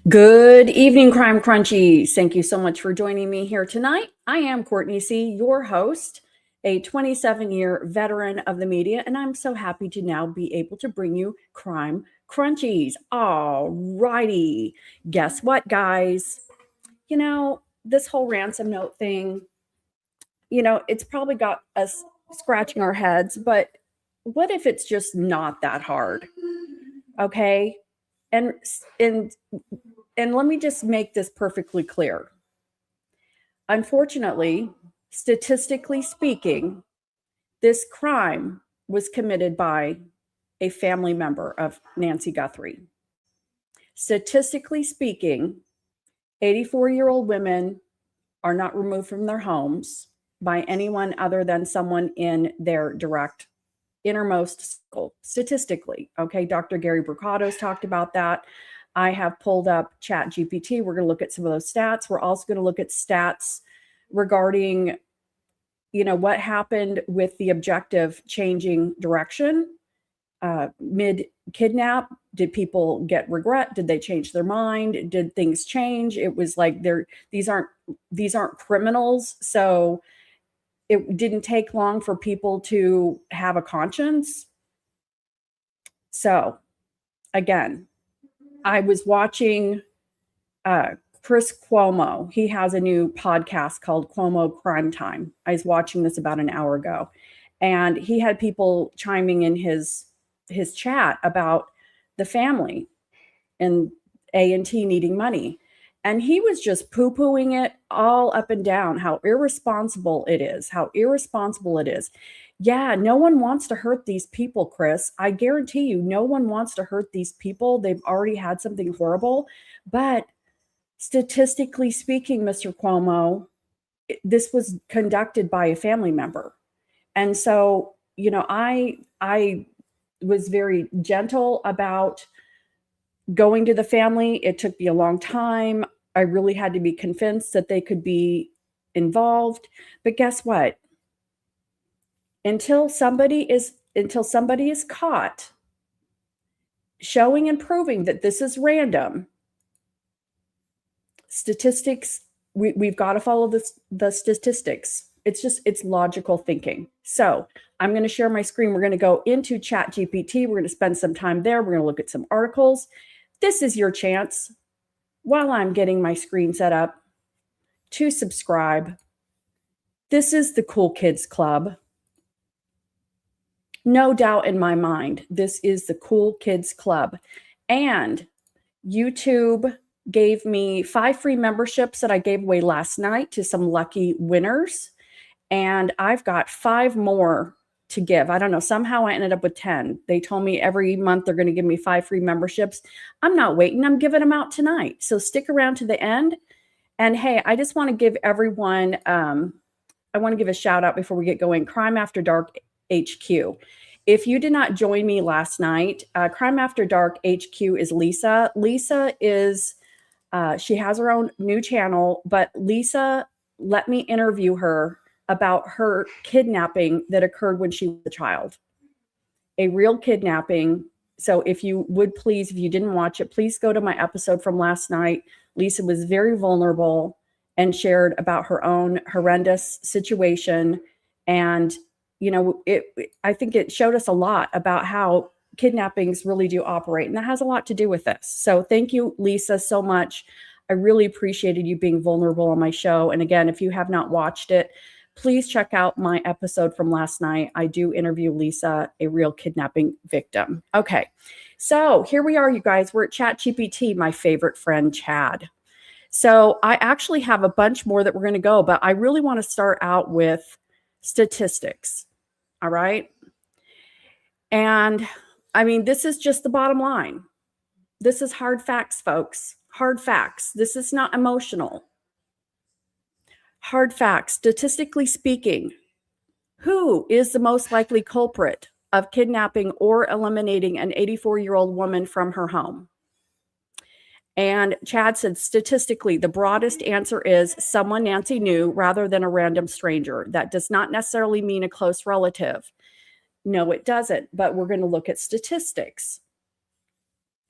Good evening, Crime Crunchies. Thank you so much for joining me here tonight. I am Courtney C., your host, a 27-year veteran of the media, and I'm so happy to now be able to bring you Crime Crunchies. All righty. Guess what, guys? This whole ransom note thing, it's probably got us scratching our heads, but what if it's just not that hard? Okay? And let me just make this perfectly clear. Unfortunately, statistically speaking, this crime was committed by a family member of Nancy Guthrie. Statistically speaking, 84-year-old women are not removed from their homes by anyone other than someone in their direct innermost circle, statistically. Okay, Dr. Gary Bricato's talked about that. I have pulled up Chat GPT. We're going to look at some of those stats. We're also going to look at stats regarding, what happened with the objective changing direction mid-kidnap. Did people get regret? Did they change their mind? Did things change? It was like these aren't criminals, so it didn't take long for people to have a conscience. So, again, I was watching Chris Cuomo. He has a new podcast called Cuomo Crime Time. I was watching this about an hour ago, and he had people chiming in his chat about the family and A&T needing money. And he was just poo-pooing it all up and down, how irresponsible it is. Yeah, no one wants to hurt these people, Chris. I guarantee you, no one wants to hurt these people. They've already had something horrible. But statistically speaking, Mr. Cuomo, this was conducted by a family member. And so, I was very gentle about going to the family. It took me a long time. I really had to be convinced that they could be involved. But guess what? Until somebody is caught showing and proving that this is random, statistics, we've got to follow the statistics. It's logical thinking. So I'm going to share my screen. We're going to go into Chat GPT. We're going to spend some time there. We're going to look at some articles. This is your chance, while I'm getting my screen set up, to subscribe. This is the Cool Kids Club. No doubt in my mind, this is the Cool Kids Club. And YouTube gave me 5 free memberships that I gave away last night to some lucky winners. And I've got 5 more to give. I don't know. Somehow I ended up with 10. They told me every month they're going to give me 5 free memberships. I'm not waiting. I'm giving them out tonight. So stick around to the end. And hey, I just want to give everyone, I want to give a shout out before we get going. Crime After Dark HQ. If you did not join me last night, Crime After Dark HQ is Lisa. Lisa is, she has her own new channel, but Lisa let me interview her about her kidnapping that occurred when she was a child. A real kidnapping. So if you would please, if you didn't watch it, please go to my episode from last night. Lisa was very vulnerable and shared about her own horrendous situation. And, I think it showed us a lot about how kidnappings really do operate. And that has a lot to do with this. So thank you, Lisa, so much. I really appreciated you being vulnerable on my show. And again, if you have not watched it, please check out my episode from last night. I do interview Lisa, a real kidnapping victim. Okay, so here we are, you guys. We're at ChatGPT, my favorite friend, Chad. So I actually have a bunch more that we're going to go, but I really want to start out with statistics. All right. And I mean, this is just the bottom line. This is hard facts, folks. Hard facts. This is not emotional. Hard facts. Statistically speaking, who is the most likely culprit of kidnapping or eliminating an 84-year-old woman from her home? And Chad said, statistically, the broadest answer is someone Nancy knew rather than a random stranger. That does not necessarily mean a close relative. No, it doesn't. But we're going to look at statistics.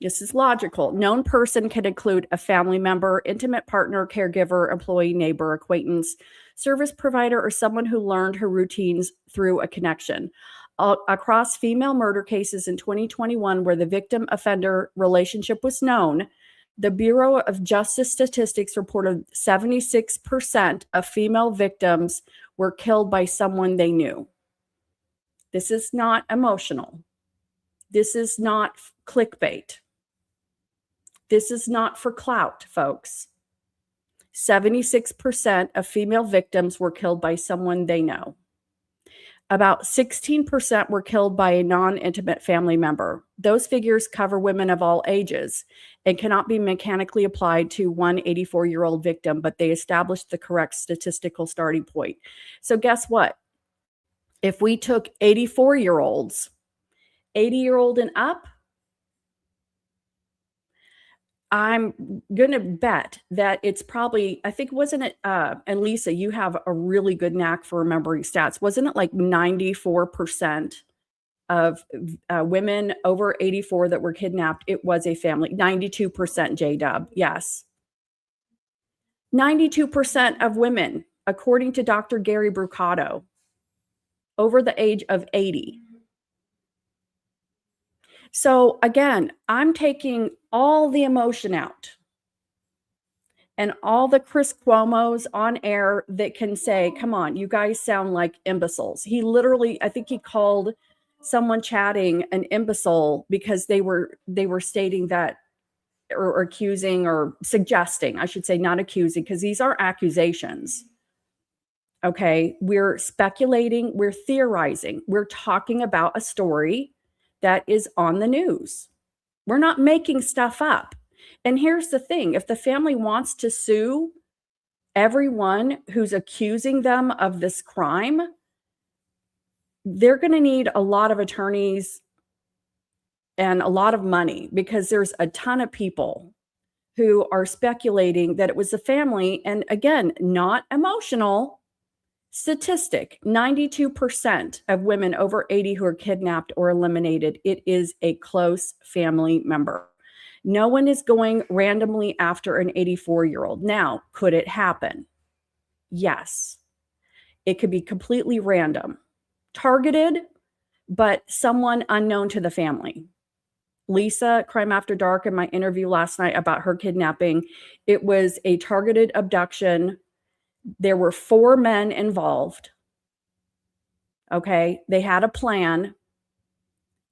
This is logical. Known person can include a family member, intimate partner, caregiver, employee, neighbor, acquaintance, service provider, or someone who learned her routines through a connection. Across female murder cases in 2021, where the victim offender relationship was known, the Bureau of Justice Statistics reported 76% of female victims were killed by someone they knew. This is not emotional. This is not clickbait. This is not for clout, folks. 76% of female victims were killed by someone they know. About 16% were killed by a non-intimate family member. Those figures cover women of all ages and cannot be mechanically applied to one 84-year-old victim, but they established the correct statistical starting point. So guess what? If we took 84-year-olds, 80-year-old and up, I'm going to bet that it's probably, I think, wasn't it, and Lisa, you have a really good knack for remembering stats. Wasn't it like 94% of women over 84 that were kidnapped? It was a family. 92%, J-Dub. Yes. 92% of women, according to Dr. Gary Brucato, over the age of 80. So again, I'm taking all the emotion out and all the Chris Cuomo's on air that can say, come on, you guys sound like imbeciles. He literally, I think he called someone chatting an imbecile because they were stating that or accusing or suggesting, I should say, not accusing, because these are accusations. Okay, we're speculating, we're theorizing, we're talking about a story that is on the news. We're not making stuff up. And here's the thing, if the family wants to sue everyone who's accusing them of this crime, they're going to need a lot of attorneys and a lot of money, because there's a ton of people who are speculating that it was the family. And again, not emotional. Statistic, 92% of women over 80 who are kidnapped or eliminated, it is a close family member. No one is going randomly after an 84-year-old. Now, could it happen? Yes. It could be completely random, targeted, but someone unknown to the family. Lisa, Crime After Dark, in my interview last night about her kidnapping, it was a targeted abduction. There were 4 men involved. Okay, they had a plan.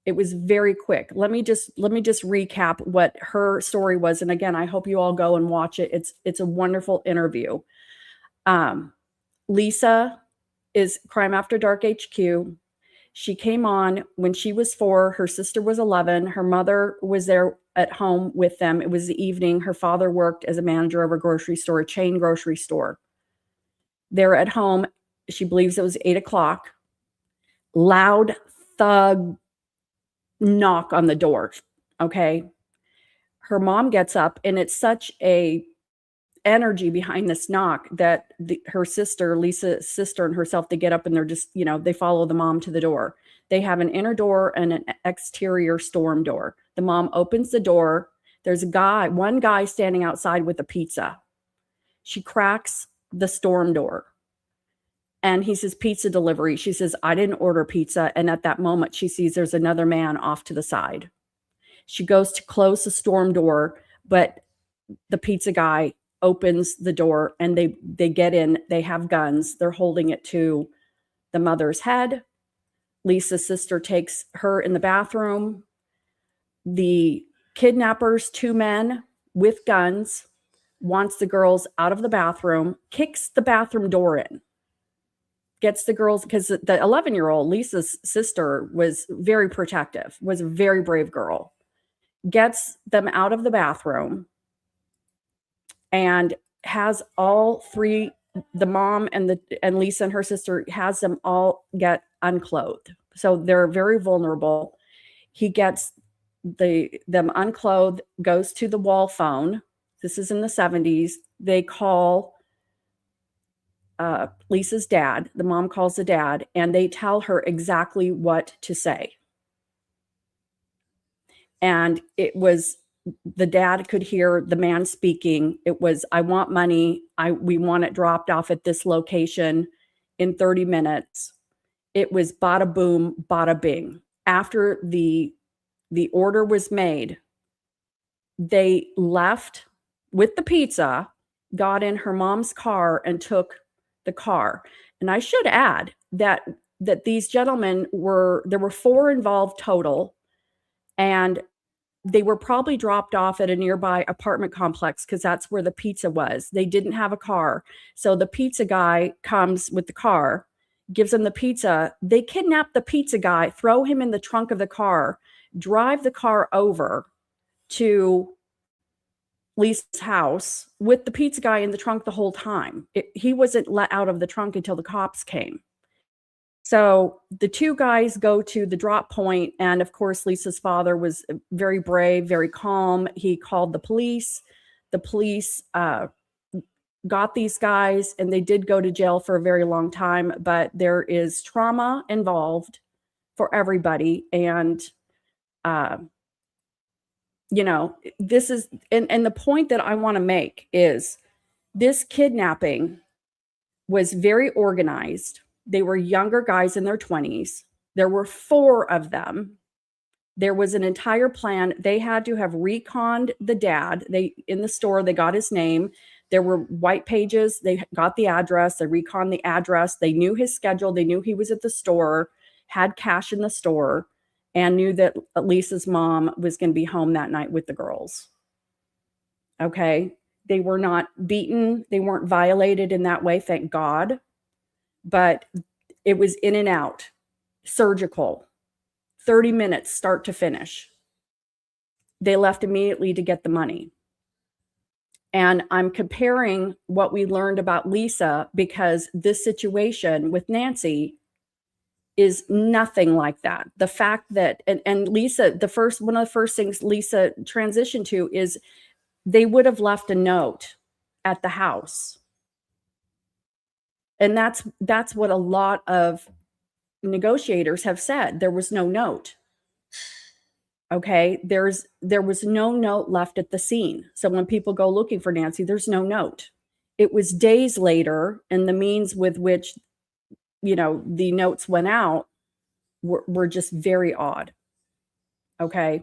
It was very quick. Let me just recap what her story was. And again, I hope you all go and watch it. It's a wonderful interview. Lisa is Crime After Dark HQ. She came on when she was 4. Her sister was 11. Her mother was there at home with them. It was the evening. Her father worked as a manager of a grocery store, a chain grocery store. They're at home. She believes it was 8 o'clock. Loud thug knock on the door. Okay. Her mom gets up, and it's such a energy behind this knock that her sister, Lisa's sister, and herself, they get up and they're just, they follow the mom to the door. They have an inner door and an exterior storm door. The mom opens the door. There's one guy standing outside with a pizza. She cracks the storm door, and he says, pizza delivery. She says, I didn't order pizza. And at that moment, she sees there's another man off to the side. She goes to close the storm door, but the pizza guy opens the door, and they get in. They have guns. They're holding it to the mother's head. Lisa's sister takes her in the bathroom. The kidnappers, 2 men with guns, wants the girls out of the bathroom, kicks the bathroom door in, gets the girls, because the 11-year-old, Lisa's sister, was very protective, was a very brave girl, gets them out of the bathroom, and has all 3, the mom and Lisa and her sister, has them all get unclothed. So they're very vulnerable. He gets them unclothed, goes to the wall phone. This is in the 70s. They call Lisa's dad. The mom calls the dad, and they tell her exactly what to say. And it was the dad could hear the man speaking. It was, I want money. We want it dropped off at this location in 30 minutes. It was bada boom, bada bing. After the order was made, they left with the pizza, got in her mom's car and took the car. And I should add that these gentlemen there were 4 involved total, and they were probably dropped off at a nearby apartment complex because that's where the pizza was. They didn't have a car. So the pizza guy comes with the car, gives them the pizza. They kidnap the pizza guy, throw him in the trunk of the car, drive the car over to Lisa's house with the pizza guy in the trunk the whole time. He wasn't let out of the trunk until the cops came. So the 2 guys go to the drop point, and of course, Lisa's father was very brave, very calm. He called the police. The police got these guys, and they did go to jail for a very long time, but there is trauma involved for everybody. And, this is, and the point that I want to make is this kidnapping was very organized. They were younger guys in their 20s. There were 4 of them. There was an entire plan. They had to have reconned the dad. In the store, they got his name. There were white pages. They got the address. They reconned the address. They knew his schedule. They knew he was at the store, had cash in the store, and knew that Lisa's mom was going to be home that night with the girls. Okay? They were not beaten. They weren't violated in that way, thank God. But it was in and out, surgical, 30 minutes start to finish. They left immediately to get the money. And I'm comparing what we learned about Lisa, because this situation with Nancy is nothing like that. The fact that, and Lisa, one of the first things Lisa transitioned to is they would have left a note at the house. And that's what a lot of negotiators have said. There was no note. Okay, there was no note left at the scene. So when people go looking for Nancy, there's no note. It was days later, and the means with which, the notes went out were just very odd. Okay.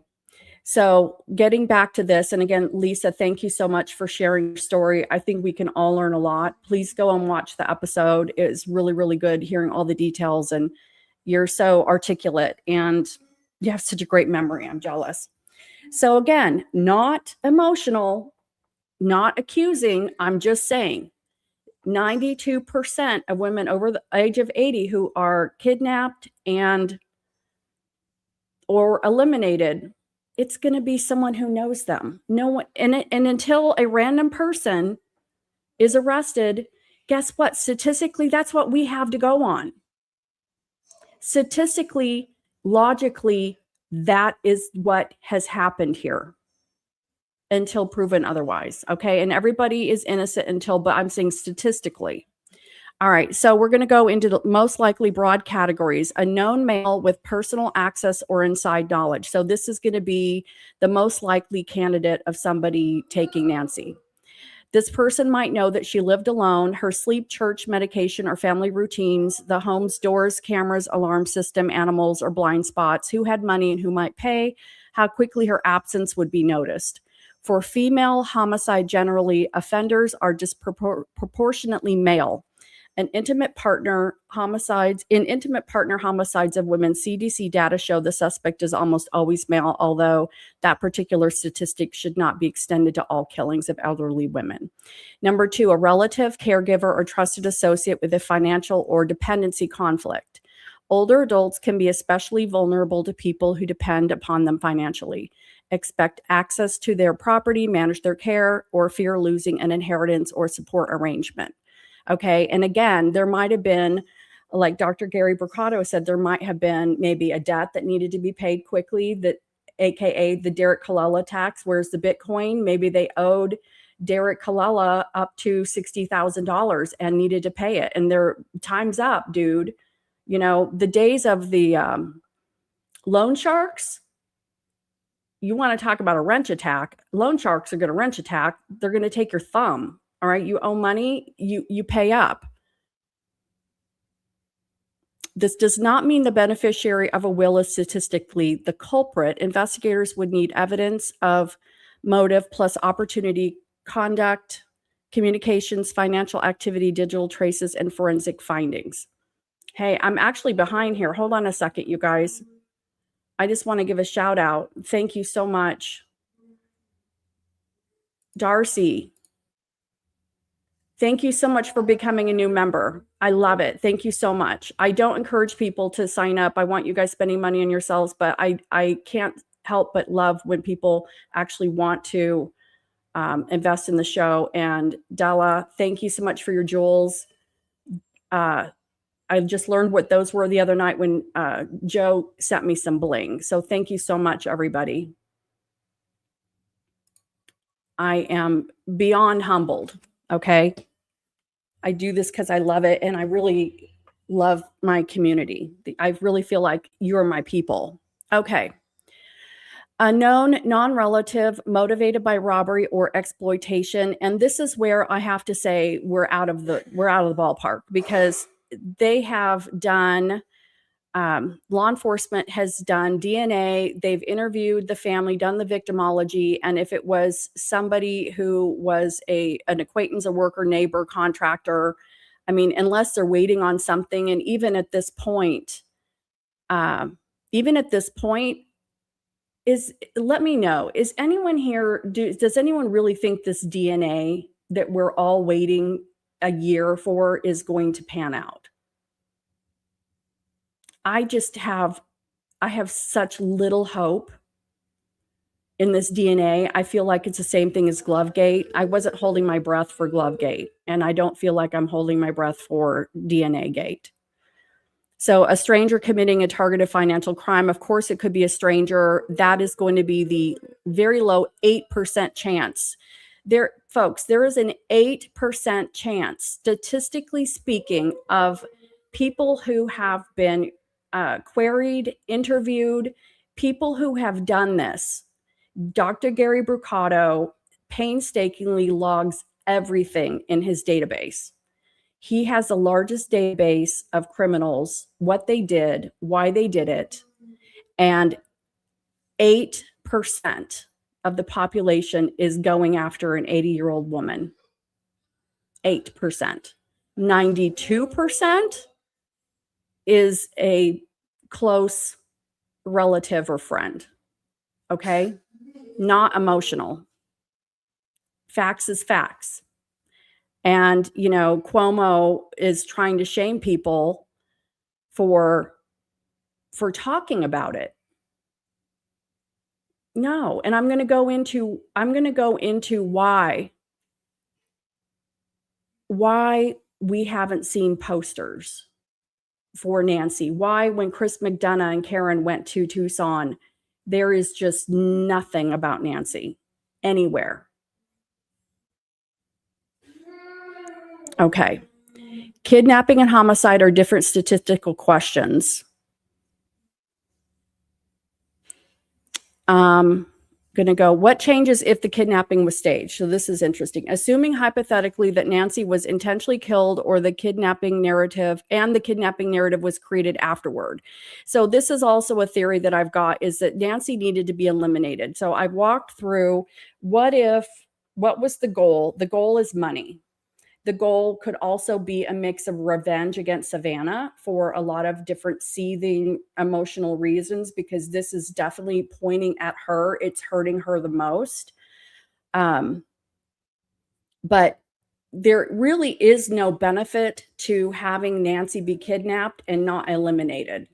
So getting back to this, and again, Lisa, thank you so much for sharing your story. I think we can all learn a lot. Please go and watch the episode. It's really, really good hearing all the details, and you're so articulate and you have such a great memory. I'm jealous. So again, not emotional, not accusing. I'm just saying 92% of women over the age of 80 who are kidnapped or eliminated, it's going to be someone who knows them. No one, and until a random person is arrested, guess what? Statistically, that's what we have to go on. Statistically, logically, that is what has happened here until proven otherwise. Okay. And everybody is innocent but I'm saying statistically. All right. So we're going to go into the most likely broad categories: a known male with personal access or inside knowledge. So this is going to be the most likely candidate of somebody taking Nancy. This person might know that she lived alone, her sleep, church, medication, or family routines, the home's doors, cameras, alarm system, animals, or blind spots, who had money and who might pay, how quickly her absence would be noticed. For female homicide, generally, offenders are disproportionately male. In intimate partner homicides of women, CDC data show the suspect is almost always male, although that particular statistic should not be extended to all killings of elderly women. Number 2, a relative, caregiver, or trusted associate with a financial or dependency conflict. Older adults can be especially vulnerable to people who depend upon them financially, expect access to their property, manage their care, or fear losing an inheritance or support arrangement. Okay. And again, there might have been, like Dr. Gary Bricado said, there might have been maybe a debt that needed to be paid quickly, that AKA the Derek Colella tax. Where's the Bitcoin? Maybe they owed Derek Colella up to $60,000 and needed to pay it. And their time's up, dude. The days of the loan sharks, you want to talk about a wrench attack. Loan sharks are going to wrench attack. They're going to take your thumb. All right. You owe money, you pay up. This does not mean the beneficiary of a will is statistically the culprit. Investigators would need evidence of motive plus opportunity, conduct, communications, financial activity, digital traces, and forensic findings. Hey, I'm actually behind here. Hold on a second, you guys. I just want to give a shout out. Thank you so much. Darcy, thank you so much for becoming a new member. I love it. Thank you so much. I don't encourage people to sign up. I want you guys spending money on yourselves, but I can't help but love when people actually want to invest in the show. And Della, thank you so much for your jewels. I just learned what those were the other night when Joe sent me some bling. So thank you so much, everybody. I am beyond humbled. Okay. I do this because I love it. And I really love my community. I really feel like you're my people. Okay. Unknown, non-relative, motivated by robbery or exploitation. And this is where I have to say we're out of the ballpark, because they have done, law enforcement has done DNA. They've interviewed the family, done the victimology. And if it was somebody who was an acquaintance, a worker, neighbor, contractor, I mean, unless they're waiting on something. And even at this point, let me know, is anyone here, does anyone really think this DNA that we're all waiting a year for is going to pan out? I have such little hope in this DNA. I feel like it's the same thing as Glovegate. I wasn't holding my breath for Glovegate, and I don't feel like I'm holding my breath for DNA Gate. So a stranger committing a targeted financial crime, of course, it could be a stranger. That is going to be the very low 8% chance. Folks, there is an 8% chance, statistically speaking, of people who have been queried, interviewed, people who have done this. Dr. Gary Brucato painstakingly logs everything in his database. He has the largest database of criminals, what they did, why they did it, and 8% of the population is going after an 80-year-old woman. 8%. 92% is a close relative or friend. Okay? Not emotional. Facts is facts. And, Cuomo is trying to shame people for talking about it. No, and I'm going to go into why we haven't seen posters for Nancy. Why, when Chris McDonough and Karen went to Tucson, there is just nothing about Nancy anywhere. Okay. Kidnapping and homicide are different statistical questions. Going to go, what changes if the kidnapping was staged? So this is interesting. Assuming hypothetically that Nancy was intentionally killed or the kidnapping narrative was created afterward. So this is also a theory that I've got, is that Nancy needed to be eliminated. So I've walked through, what was the goal? The goal is money. The goal could also be a mix of revenge against Savannah for a lot of different seething emotional reasons, because this is definitely pointing at her. It's hurting her the most. But there really is no benefit to having Nancy be kidnapped and not eliminated.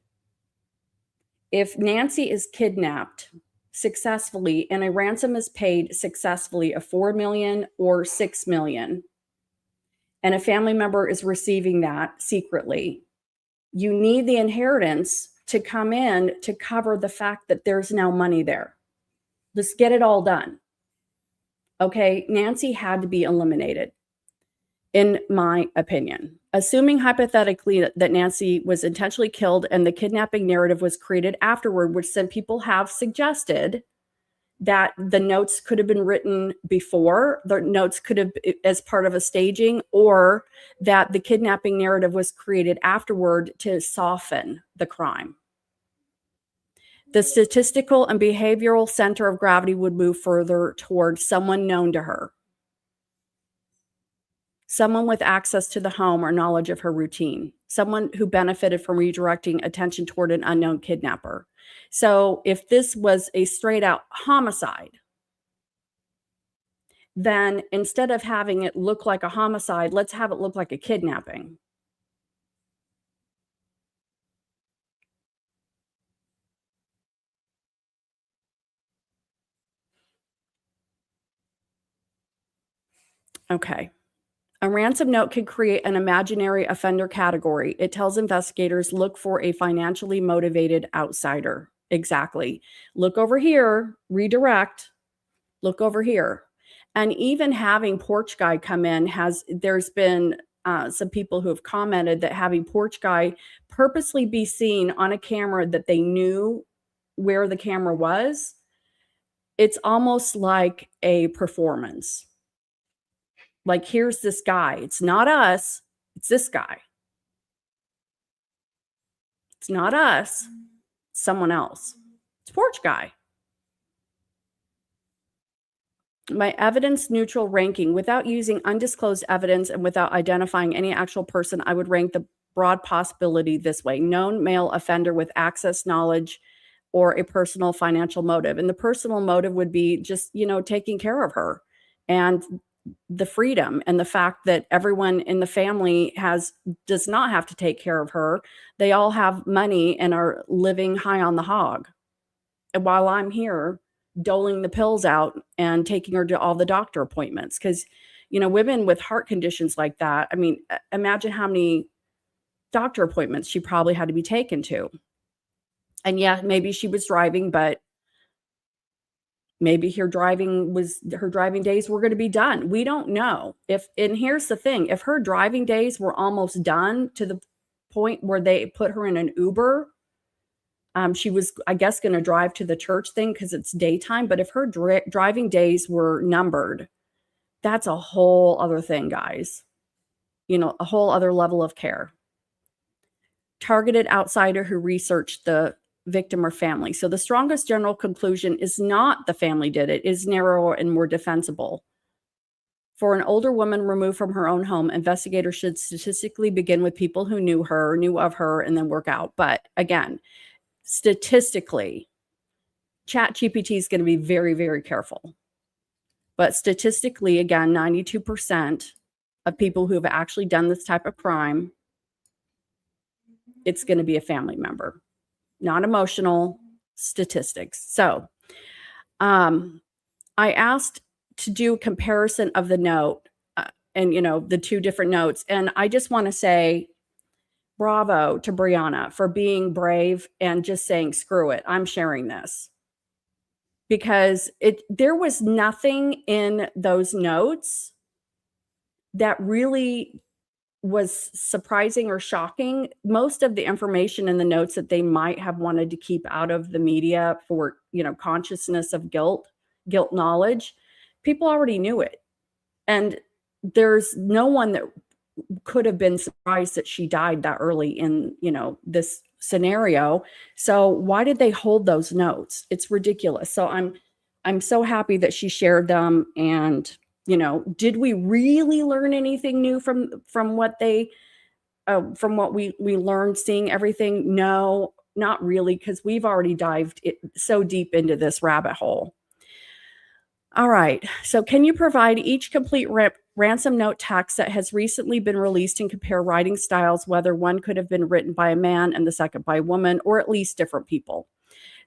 If Nancy is kidnapped successfully and a ransom is paid successfully of $4 million or $6 million, and a family member is receiving that secretly, you need the inheritance to come in to cover the fact that there's now money there. Let's get it all done. Okay, Nancy had to be eliminated, in my opinion. Assuming hypothetically that Nancy was intentionally killed and the kidnapping narrative was created afterward, which some people have suggested, that the notes could have been written before, the notes could have as part of a staging, or that the kidnapping narrative was created afterward to soften the crime. The statistical and behavioral center of gravity would move further towards someone known to her, someone with access to the home or knowledge of her routine, someone who benefited from redirecting attention toward an unknown kidnapper. So if this was a straight out homicide, then instead of having it look like a homicide, let's have it look like a kidnapping. Okay. A ransom note can create an imaginary offender category. It tells investigators, look for a financially motivated outsider. Exactly. Look over here, redirect, look over here. And even having Porch Guy come in there's been some people who have commented that having Porch Guy purposely be seen on a camera that they knew where the camera was, it's almost like a performance. Like, here's this guy. It's not us. It's this guy. It's not us. It's someone else. It's Porch Guy. My evidence neutral ranking, without using undisclosed evidence and without identifying any actual person, I would rank the broad possibility this way: known male offender with access, knowledge, or a personal financial motive. And the personal motive would be just, taking care of her, and the freedom and the fact that everyone in the family does not have to take care of her. They all have money and are living high on the hog. And while I'm here doling the pills out and taking her to all the doctor appointments, because, women with heart conditions like that, I mean, imagine how many doctor appointments she probably had to be taken to. And yeah, maybe she was driving, but maybe her driving days were going to be done. We don't know. And here's the thing, if her driving days were almost done to the point where they put her in an Uber, she was, I guess, going to drive to the church thing because it's daytime. But if her driving days were numbered, that's a whole other thing, guys. A whole other level of care. Targeted outsider who researched the victim or family. So the strongest general conclusion is not the family did it, is narrower and more defensible. For an older woman removed from her own home, investigators should statistically begin with people who knew of her, and then work out. But again, statistically, ChatGPT is going to be very, very careful. But statistically, again, 92% of people who have actually done this type of crime, it's going to be a family member. Not emotional, statistics. So I asked to do a comparison of the note and, the two different notes. And I just want to say bravo to Brianna for being brave and just saying, screw it, I'm sharing this. Because there was nothing in those notes that really was surprising or shocking. Most of the information in the notes that they might have wanted to keep out of the media for, consciousness of guilt knowledge, people already knew it. And there's no one that could have been surprised that she died that early in, this scenario. So why did they hold those notes? It's ridiculous. So I'm so happy that she shared them. And did we really learn anything new from what we learned seeing everything? No, not really, because we've already dived so deep into this rabbit hole. All right. So can you provide each complete ransom note text that has recently been released and compare writing styles, whether one could have been written by a man and the second by a woman, or at least different people?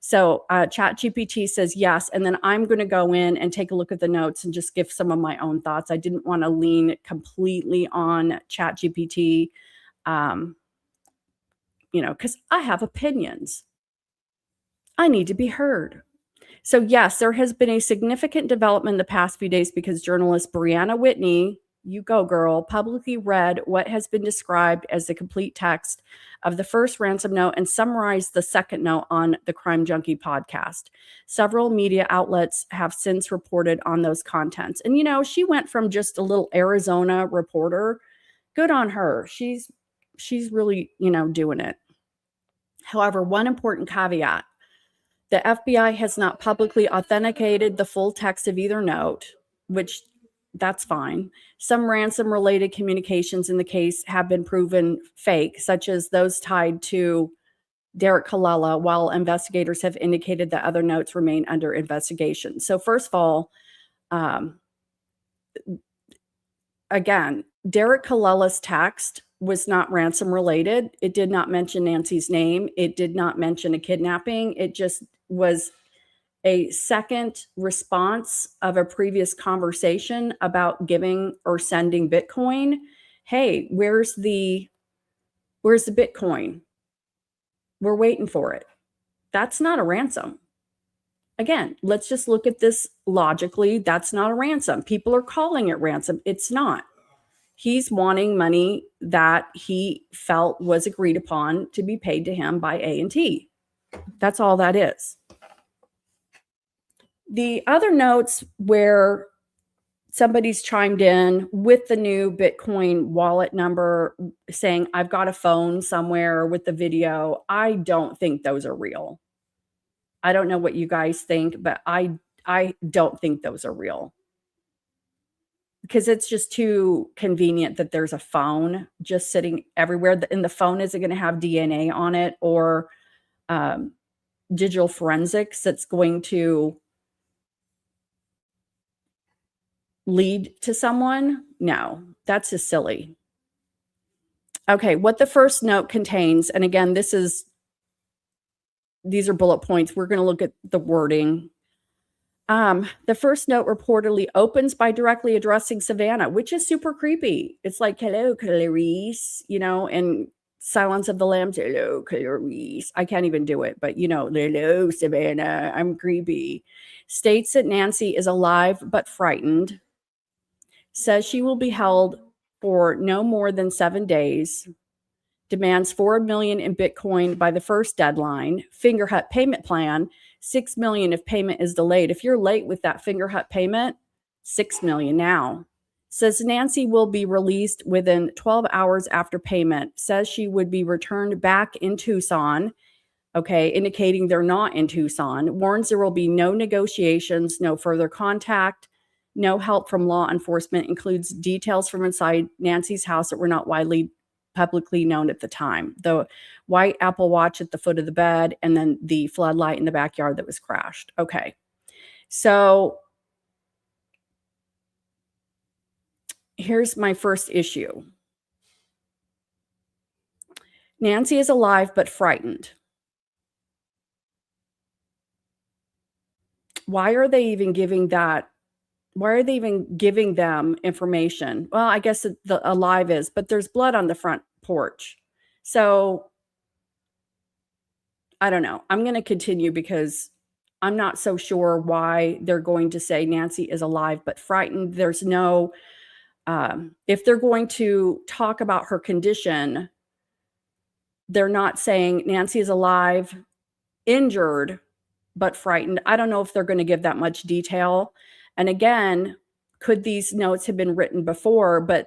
So ChatGPT says yes. And then I'm going to go in and take a look at the notes and just give some of my own thoughts. I didn't want to lean completely on ChatGPT, because I have opinions. I need to be heard. So yes, there has been a significant development in the past few days because journalist Brianna Whitney You go, girl. Publicly read what has been described as the complete text of the first ransom note and summarized the second note on the Crime Junkie podcast. Several media outlets have since reported on those contents. And, you know, she went from just a little Arizona reporter. Good on her. She's really, you know, doing it. However, one important caveat: the FBI has not publicly authenticated the full text of either note, which that's fine. Some ransom-related communications in the case have been proven fake, such as those tied to Derek Colella, while investigators have indicated that other notes remain under investigation. So first of all, again, Derek Colella's text was not ransom related. It did not mention Nancy's name. It did not mention a kidnapping. It just was a second response of a previous conversation about giving or sending Bitcoin. Hey, where's the Bitcoin? We're waiting for it. That's not a ransom. Again, let's just look at this logically. That's not a ransom. People are calling it ransom. It's not. He's wanting money that he felt was agreed upon to be paid to him by A&T. That's all that is. The other notes where somebody's chimed in with the new Bitcoin wallet number saying, I've got a phone somewhere with the video, I don't think those are real. I don't know what you guys think, but I don't think those are real. Because it's just too convenient that there's a phone just sitting everywhere. And the phone isn't going to have DNA on it or digital forensics that's going to lead to someone. No, that's just silly. Okay, what the first note contains, and again, these are bullet points. We're going to look at the wording. The first note reportedly opens by directly addressing Savannah, which is super creepy. It's like, hello, Clarice, you know, and Silence of the Lambs, hello, Clarice. I can't even do it, but you know, hello, Savannah, I'm creepy. States that Nancy is alive but frightened. Says she will be held for no more than 7 days. Demands $4 million in Bitcoin by the first deadline. Finger Hut payment plan, $6 million if payment is delayed. If you're late with that Finger Hut payment, $6 million now. Says Nancy will be released within 12 hours after payment. Says she would be returned back in Tucson. Okay, indicating they're not in Tucson. Warns there will be no negotiations, no further contact, no help from law enforcement. Includes details from inside Nancy's house that were not widely publicly known at the time. The white Apple Watch at the foot of the bed, and then the floodlight in the backyard that was crashed. Okay. So here's my first issue. Nancy is alive but frightened. Why are they even giving that? Why are they even giving them information? Well, I guess the alive is, but there's blood on the front porch. So I don't know. I'm going to continue because I'm not so sure why they're going to say Nancy is alive but frightened. There's no, if they're going to talk about her condition, they're not saying Nancy is alive, injured, but frightened. I don't know if they're going to give that much detail. And again, could these notes have been written before, but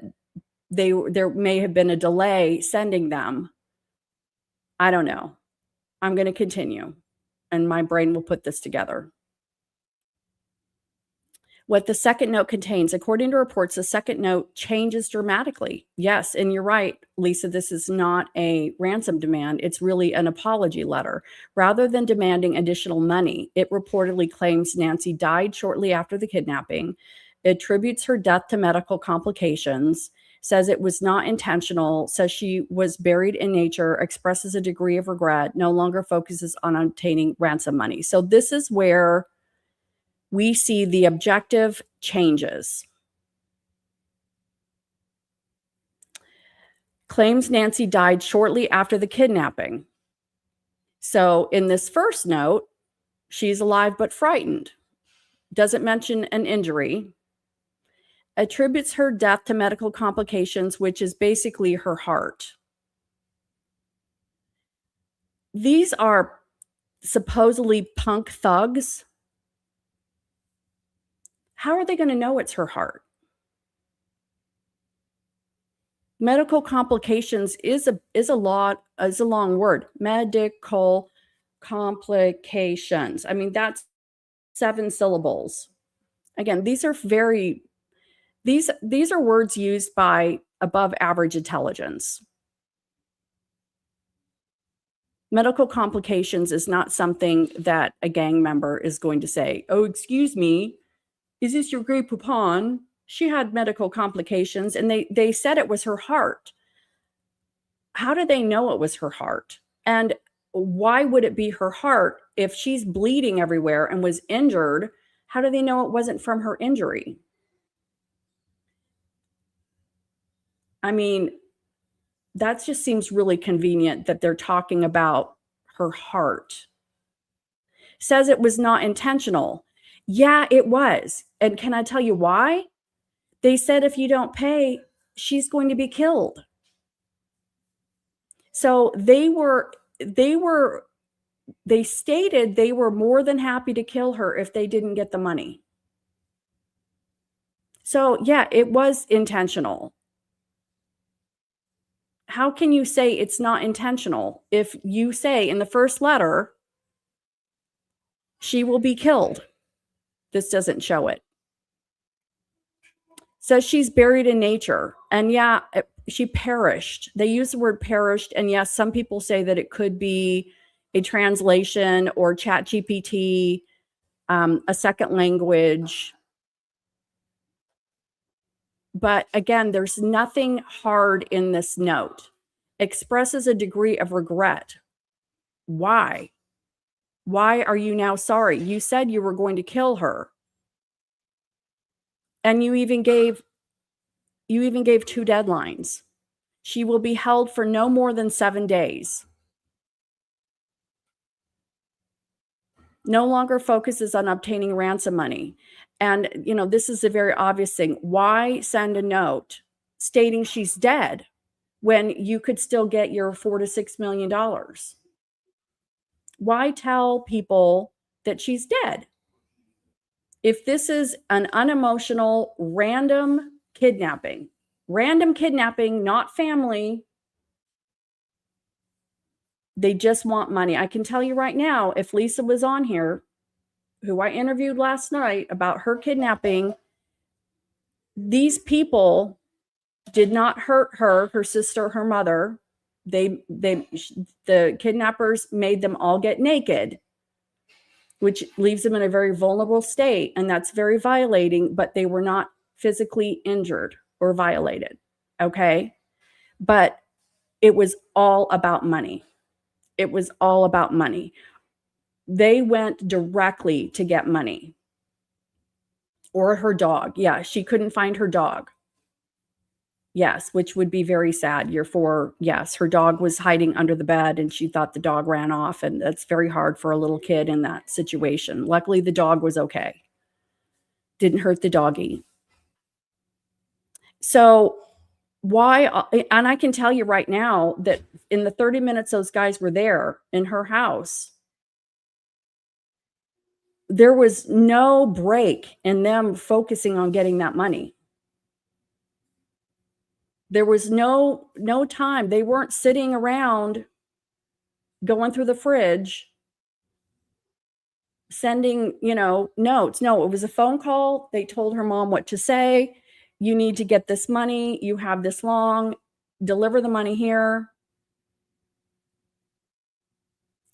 there may have been a delay sending them? I don't know. I'm going to continue, and my brain will put this together. What the second note contains, according to reports, the second note changes dramatically. Yes, and you're right, Lisa, this is not a ransom demand. It's really an apology letter. Rather than demanding additional money, it reportedly claims Nancy died shortly after the kidnapping, attributes her death to medical complications, says it was not intentional, says she was buried in nature, expresses a degree of regret, no longer focuses on obtaining ransom money. So this is where we see the objective changes. Claims Nancy died shortly after the kidnapping. So in this first note, she's alive but frightened. Doesn't mention an injury. attributes her death to medical complications, which is basically her heart. These are supposedly punk thugs. How are they going to know it's her heart? Medical complications is a long word. Medical complications. I mean, that's 7 syllables. Again, these are words used by above average intelligence. Medical complications is not something that a gang member is going to say, "Oh, excuse me, is this your Grey Poupon? She had medical complications," and they said it was her heart. How do they know it was her heart? And why would it be her heart if she's bleeding everywhere and was injured? How do they know it wasn't from her injury? I mean, that just seems really convenient that they're talking about her heart. Says it was not intentional. Yeah, it was. And can I tell you why? They said if you don't pay, she's going to be killed. So they stated they were more than happy to kill her if they didn't get the money. So yeah, it was intentional. How can you say it's not intentional if you say in the first letter, she will be killed? This doesn't show it. Says she's buried in nature. And yeah, she perished. They use the word perished. And yes, some people say that it could be a translation or ChatGPT, a second language. But again, there's nothing hard in this note. Expresses a degree of regret. Why? Why are you now sorry? You said you were going to kill her. And you even gave 2 deadlines. She will be held for no more than 7 days. No longer focuses on obtaining ransom money. And, this is a very obvious thing. Why send a note stating she's dead when you could still get your $4 to $6 million? Why tell people that she's dead? If this is an unemotional, random kidnapping, not family, they just want money. I can tell you right now, if Lisa was on here, who I interviewed last night about her kidnapping, these people did not hurt her sister, her mother. The kidnappers made them all get naked, which leaves them in a very vulnerable state. And that's very violating, but they were not physically injured or violated. Okay. But it was all about money. It was all about money. They went directly to get money. Or her dog. Yeah, she couldn't find her dog. Yes, which would be very sad. Yes, her dog was hiding under the bed and she thought the dog ran off. And that's very hard for a little kid in that situation. Luckily, the dog was okay. Didn't hurt the doggy. So why, and I can tell you right now that in the 30 minutes those guys were there in her house, there was no break in them focusing on getting that money. There was no time. They weren't sitting around going through the fridge sending, notes. No, it was a phone call. They told her mom what to say. You need to get this money. You have this long. Deliver the money here.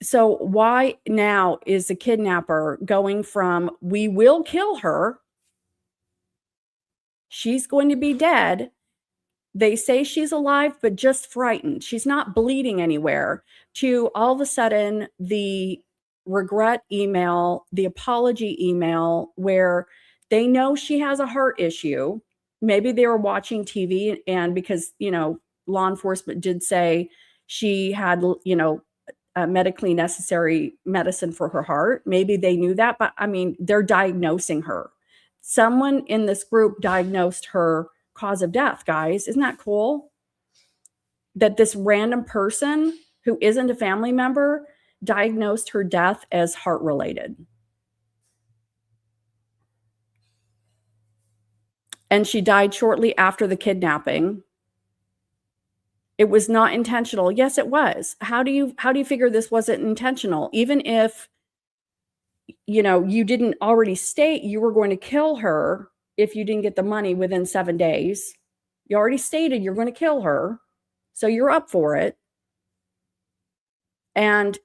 So why now is the kidnapper going from, we will kill her, she's going to be dead, they say she's alive, but just frightened, she's not bleeding anywhere, to all of a sudden the regret email, the apology email, where they know she has a heart issue. Maybe they were watching TV, and because, law enforcement did say she had, medically necessary medicine for her heart. Maybe they knew that, but I mean, they're diagnosing her. Someone in this group diagnosed her cause of death, guys. Isn't that cool? That this random person who isn't a family member diagnosed her death as heart-related. And she died shortly after the kidnapping. It was not intentional. Yes, it was. How do you figure this wasn't intentional? Even if, you didn't already state you were going to kill her if you didn't get the money within 7 days. You already stated you're going to kill her. So you're up for it. And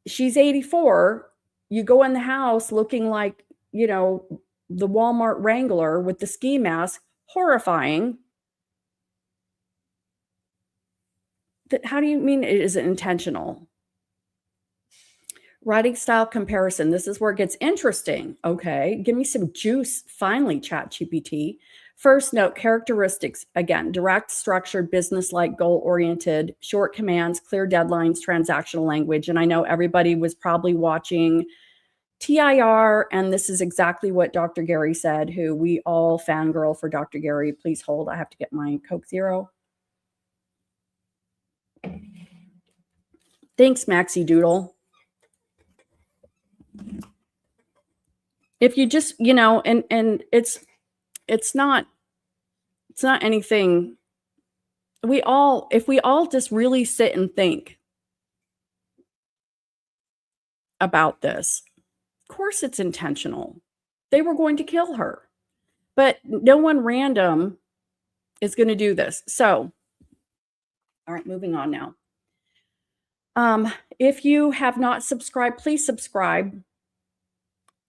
she's 84. You go in the house looking like, the Walmart Wrangler with the ski mask. Horrifying. How do you mean it isn't intentional? Writing style comparison. This is where it gets interesting. Okay, give me some juice finally, ChatGPT. First note, characteristics. Again, direct, structured, business-like, goal-oriented, short commands, clear deadlines, transactional language. And I know everybody was probably watching TIR, and this is exactly what Dr. Gary said, who we all fangirl for Dr. Gary. Please hold. I have to get my Coke Zero. Thanks, Maxie Doodle. If you just, and it's not anything. If we all just really sit and think about this, of course it's intentional. They were going to kill her, but no one random is going to do this. So, all right, moving on now. If you have not subscribed, please subscribe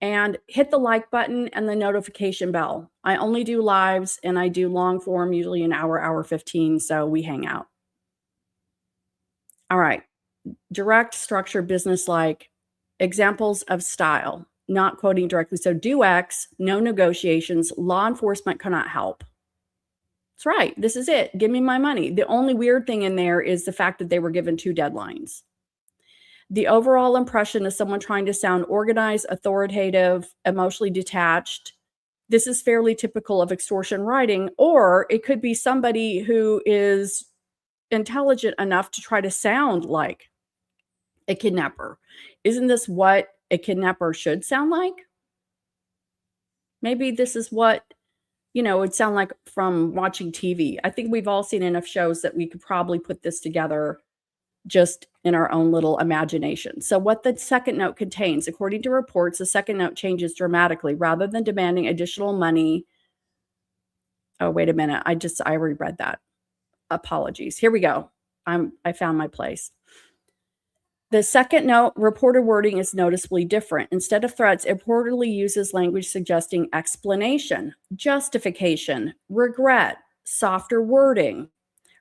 and hit the like button and the notification bell. I only do lives and I do long form, usually an hour 15. So we hang out. All right. Direct, structure, business-like, examples of style, not quoting directly. So do X, no negotiations, law enforcement cannot help. That's right. This is it. Give me my money. The only weird thing in there is the fact that they were given 2 deadlines. The overall impression is someone trying to sound organized, authoritative, emotionally detached. This is fairly typical of extortion writing, or it could be somebody who is intelligent enough to try to sound like a kidnapper. Isn't this what a kidnapper should sound like? Maybe this is what, it'd sound like from watching TV. I think we've all seen enough shows that we could probably put this together just in our own little imagination. So what the second note contains, according to reports, the second note changes dramatically. Rather than demanding additional money. Oh, wait a minute. I reread that. Apologies. Here we go. I found my place. The second note, reported wording is noticeably different. Instead of threats, it reportedly uses language suggesting explanation, justification, regret, softer wording.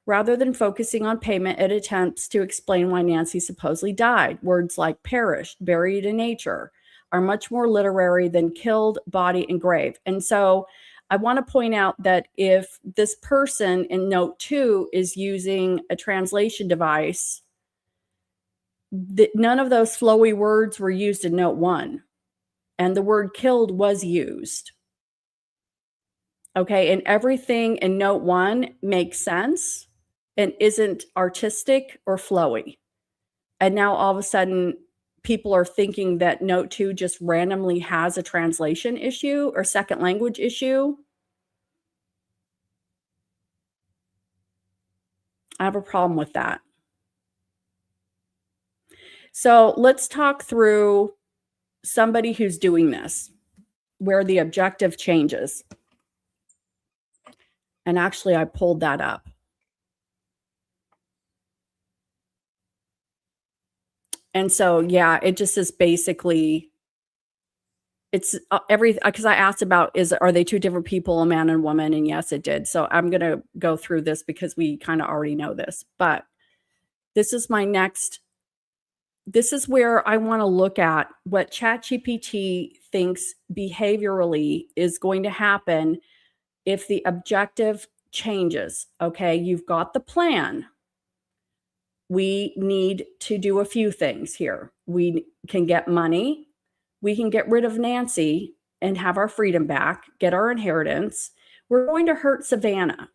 Rather than focusing on payment, it attempts to explain why Nancy supposedly died. Words like perished, buried in nature are much more literary than killed, body, and grave. And so I want to point out that if this person in note 2 is using a translation device, none of those flowy words were used in note 1. And the word killed was used. Okay, and everything in note 1 makes sense and isn't artistic or flowy. And now all of a sudden, people are thinking that note 2 just randomly has a translation issue or second language issue. I have a problem with that. So let's talk through somebody who's doing this, where the objective changes. And actually, I pulled that up. And so, yeah, it just is basically, it's because I asked about, are they 2 different people, a man and woman? And yes, it did. So I'm going to go through this because we kind of already know this. But this is my next, this is where I want to look at what ChatGPT thinks behaviorally is going to happen if the objective changes. Okay, you've got the plan. We need to do a few things here. We can get money. we can get rid of Nancy and have our freedom back, get our inheritance. We're going to hurt Savannah.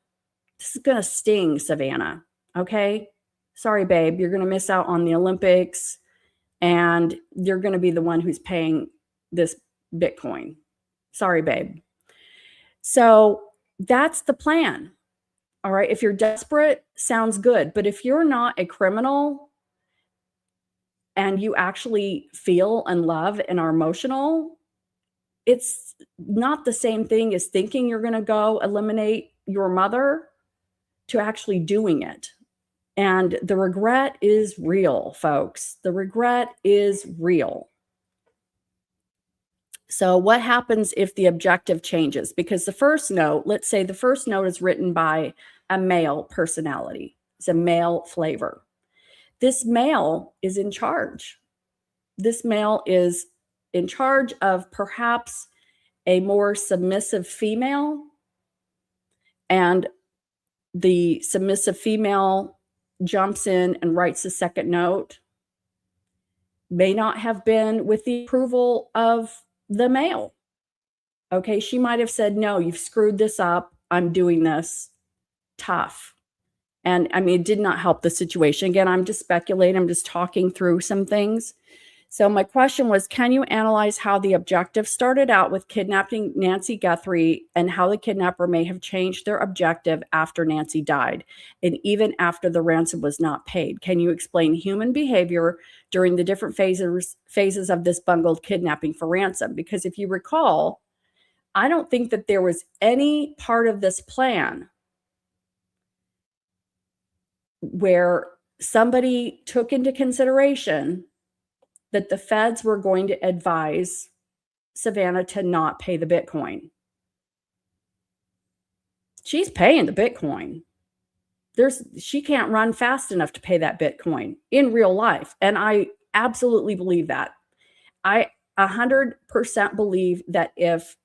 This is going to sting Savannah. Okay. Sorry, babe. You're going to miss out on the Olympics and you're going to be the one who's paying this Bitcoin. Sorry, babe. So that's the plan. All right. If you're desperate, sounds good. But if you're not a criminal and you actually feel and love and are emotional, it's not the same thing as thinking you're going to go eliminate your mother to actually doing it. And the regret is real, folks. The regret is real. So what happens if the objective changes? Because the first note, let's say the first note is written by a male personality. It's a male flavor. This male is in charge. This male is in charge of perhaps a more submissive female, and the submissive female jumps in and writes a second note. May not have been with the approval of the male. Okay, she might have said, no, you've screwed this up. I'm doing this. Tough. And I mean, it did not help the situation. Again, I'm just speculating. I'm just talking through some things. So my question was, can you analyze how the objective started out with kidnapping Nancy Guthrie and how the kidnapper may have changed their objective after Nancy died and even after the ransom was not paid? Can you explain human behavior during the different phases of this bungled kidnapping for ransom? Because if you recall, I don't think that there was any part of this plan where somebody took into consideration that the feds were going to advise Savannah to not pay the Bitcoin. She's paying the Bitcoin. She can't run fast enough to pay that Bitcoin in real life. And I absolutely believe that. I 100% believe that if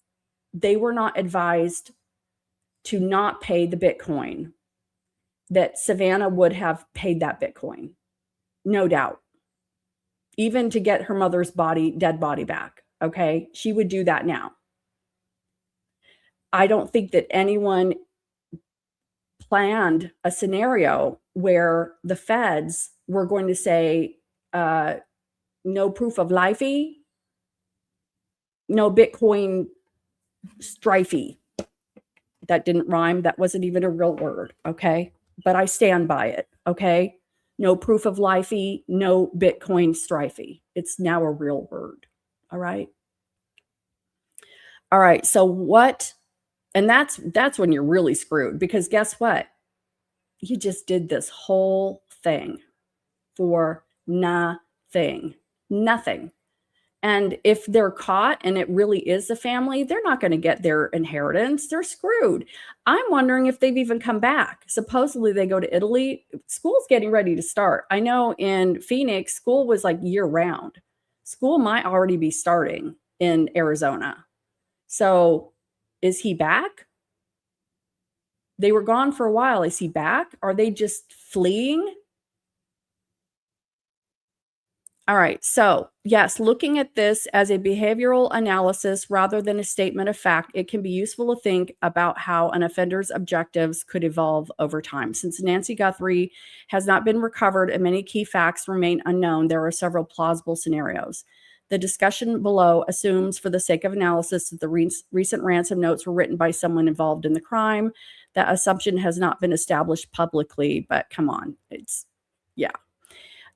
they were not advised to not pay the Bitcoin, that Savannah would have paid that Bitcoin. No doubt. Even to get her mother's dead body back. Okay. She would do that now. I don't think that anyone planned a scenario where the feds were going to say, no proof of lifey, no Bitcoin strifey. That didn't rhyme. That wasn't even a real word. Okay. But I stand by it. Okay. No proof of lifey, no Bitcoin strifey. It's now a real word. All right. All right. So what, and that's when you're really screwed, because guess what? You just did this whole thing for nothing. And if they're caught and it really is the family, they're not going to get their inheritance. They're screwed. I'm wondering if they've even come back. Supposedly they go to Italy. School's getting ready to start. I know in Phoenix, school was like year round. School might already be starting in Arizona. So is he back? They were gone for a while. Is he back? Are they just fleeing? All right. So yes, looking at this as a behavioral analysis rather than a statement of fact, it can be useful to think about how an offender's objectives could evolve over time. Since Nancy Guthrie has not been recovered and many key facts remain unknown, there are several plausible scenarios. The discussion below assumes, for the sake of analysis, that the recent ransom notes were written by someone involved in the crime. That assumption has not been established publicly, but come on, yeah.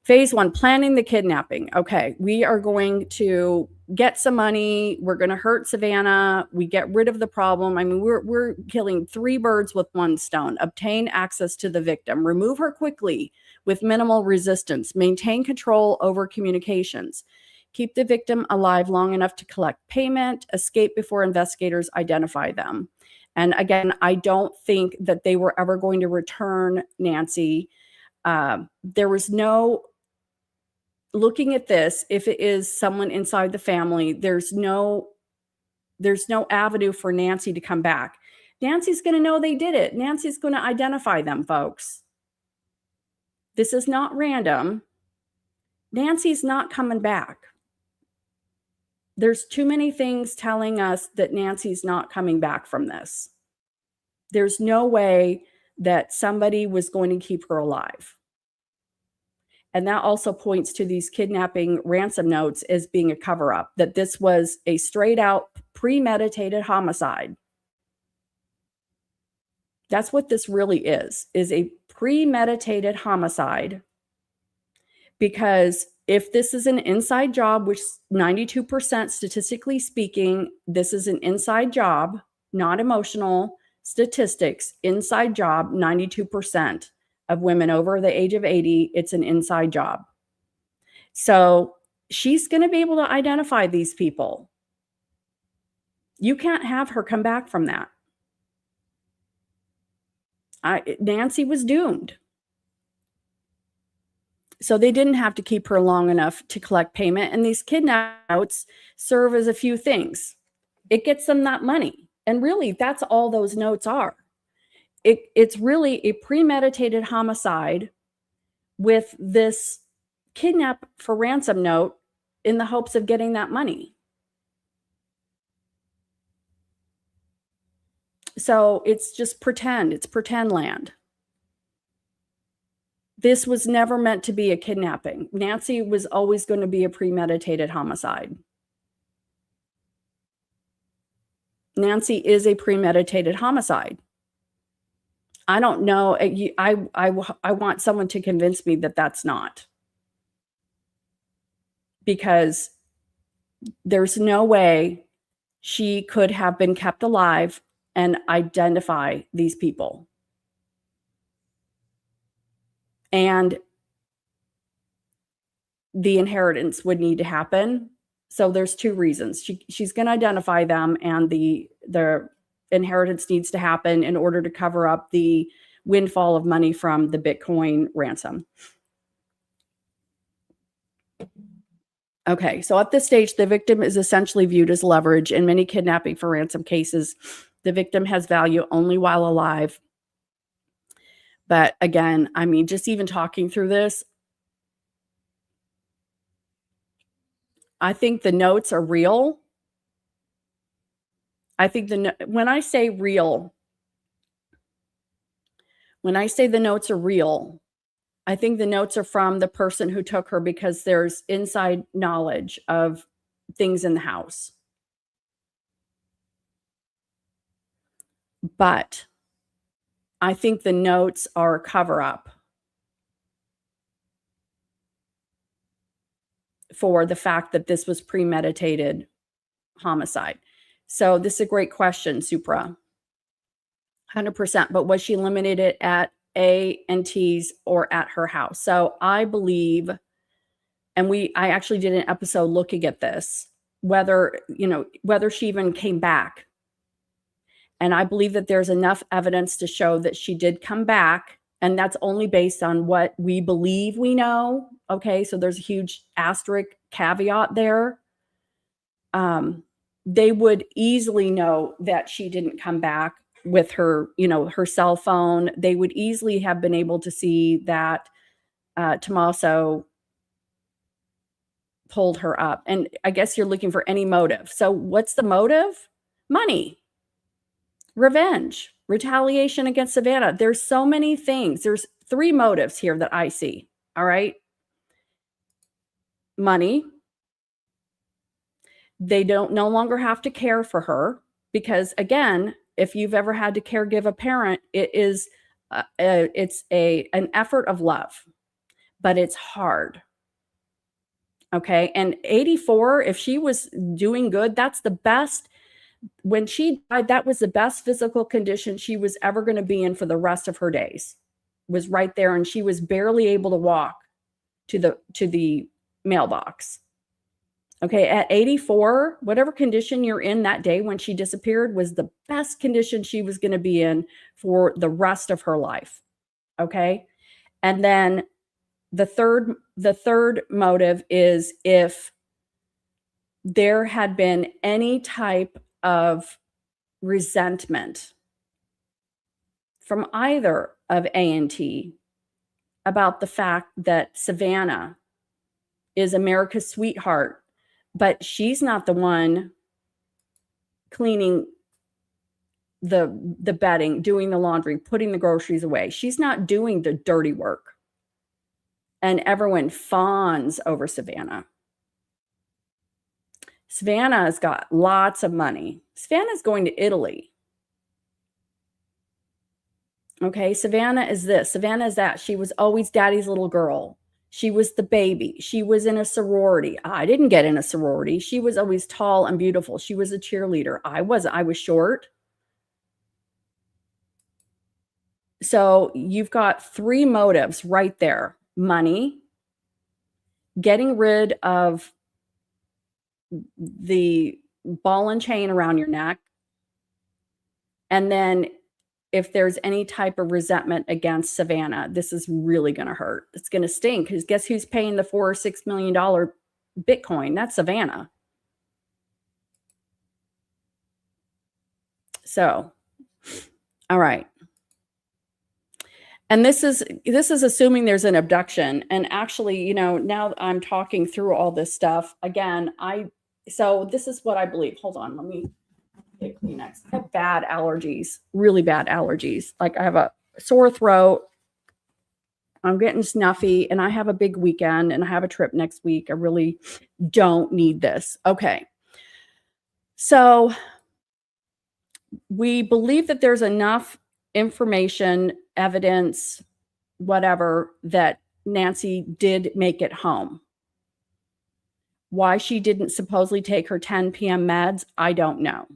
Phase 1, planning the kidnapping. Okay, we are going to get some money. We're going to hurt Savannah. We get rid of the problem. I mean, we're killing 3 birds with 1 stone. Obtain access to the victim. Remove her quickly with minimal resistance. Maintain control over communications. Keep the victim alive long enough to collect payment. Escape before investigators identify them. And again, I don't think that they were ever going to return Nancy. There was no... Looking at this, if it is someone inside the family, there's no avenue for Nancy to come back. Nancy's going to know they did it. Nancy's going to identify them, folks. This is not random. Nancy's not coming back. There's too many things telling us that Nancy's not coming back from this. There's no way that somebody was going to keep her alive. And that also points to these kidnapping ransom notes as being a cover-up, that this was a straight-out premeditated homicide. That's what this really is a premeditated homicide. Because if this is an inside job, which 92% statistically speaking, this is an inside job, not emotional statistics, inside job, 92% of women over the age of 80, it's an inside job. So she's going to be able to identify these people. You can't have her come back from that. Nancy was doomed. So they didn't have to keep her long enough to collect payment. And these kidnap notes serve as a few things. It gets them that money. And really, that's all those notes are. It's really a premeditated homicide with this kidnap for ransom note in the hopes of getting that money. So it's just pretend. It's pretend land. This was never meant to be a kidnapping. Nancy was always going to be a premeditated homicide. Nancy is a premeditated homicide. I don't know. I want someone to convince me that that's not. Because there's no way she could have been kept alive and identify these people. And the inheritance would need to happen. So there's two reasons. She's going to identify them, and the inheritance needs to happen in order to cover up the windfall of money from the Bitcoin ransom. Okay, so at this stage, the victim is essentially viewed as leverage. In many kidnapping for ransom cases, the victim has value only while alive. But again, I mean, just even talking through this, I think the notes are real. I think when I say real, when I say the notes are real, I think the notes are from the person who took her because there's inside knowledge of things in the house. But I think the notes are a cover-up for the fact that this was premeditated homicide. So this is a great question, Supra. 100%. But was she eliminated at A&T's or at her house? So I believe, and I actually did an episode looking at this, whether she even came back. And I believe that there's enough evidence to show that she did come back. And that's only based on what we believe we know. Okay, so there's a huge asterisk caveat there. They would easily know that she didn't come back with her, her cell phone. They would easily have been able to see that Tommaso pulled her up. And I guess you're looking for any motive. So what's the motive? Money, revenge, retaliation against Savannah. There's so many things. There's 3 motives here that I see. All right. Money. They no longer have to care for her because, again, if you've ever had to caregive a parent, it's an effort of love, but it's hard. Okay. And 84, if she was doing good, that's the best. When she died, that was the best physical condition she was ever going to be in for the rest of her days. Was right there, and she was barely able to walk to the mailbox. Okay, at 84, whatever condition you're in that day when she disappeared was the best condition she was going to be in for the rest of her life. Okay? And then the third motive is if there had been any type of resentment from either of A&T about the fact that Savannah is America's sweetheart, but she's not the one cleaning the bedding, doing the laundry, putting the groceries away. She's not doing the dirty work. And everyone fawns over Savannah. Savannah's got lots of money. Savannah's going to Italy. Okay, Savannah is this, Savannah is that. She was always daddy's little girl. She was the baby. She was in a sorority. I didn't get in a sorority. She was always tall and beautiful. She was a cheerleader. I wasn't. I was short. So you've got three motives right there. Money, getting rid of the ball and chain around your neck, and then if there's any type of resentment against Savannah, this is really going to hurt. It's going to stink, because guess who's paying the $4 or $6 million Bitcoin? That's Savannah. So, all right. And this is assuming there's an abduction. And actually, you know, now I'm talking through all this stuff again, so this is what I believe. Hold on, let me get Kleenex. I have bad allergies, really bad allergies. Like I have a sore throat. I'm getting snuffy, and I have a big weekend, and I have a trip next week. I really don't need this. Okay. So we believe that there's enough information, evidence, whatever, that Nancy did make it home. Why she didn't supposedly take her 10 p.m. meds, I don't know.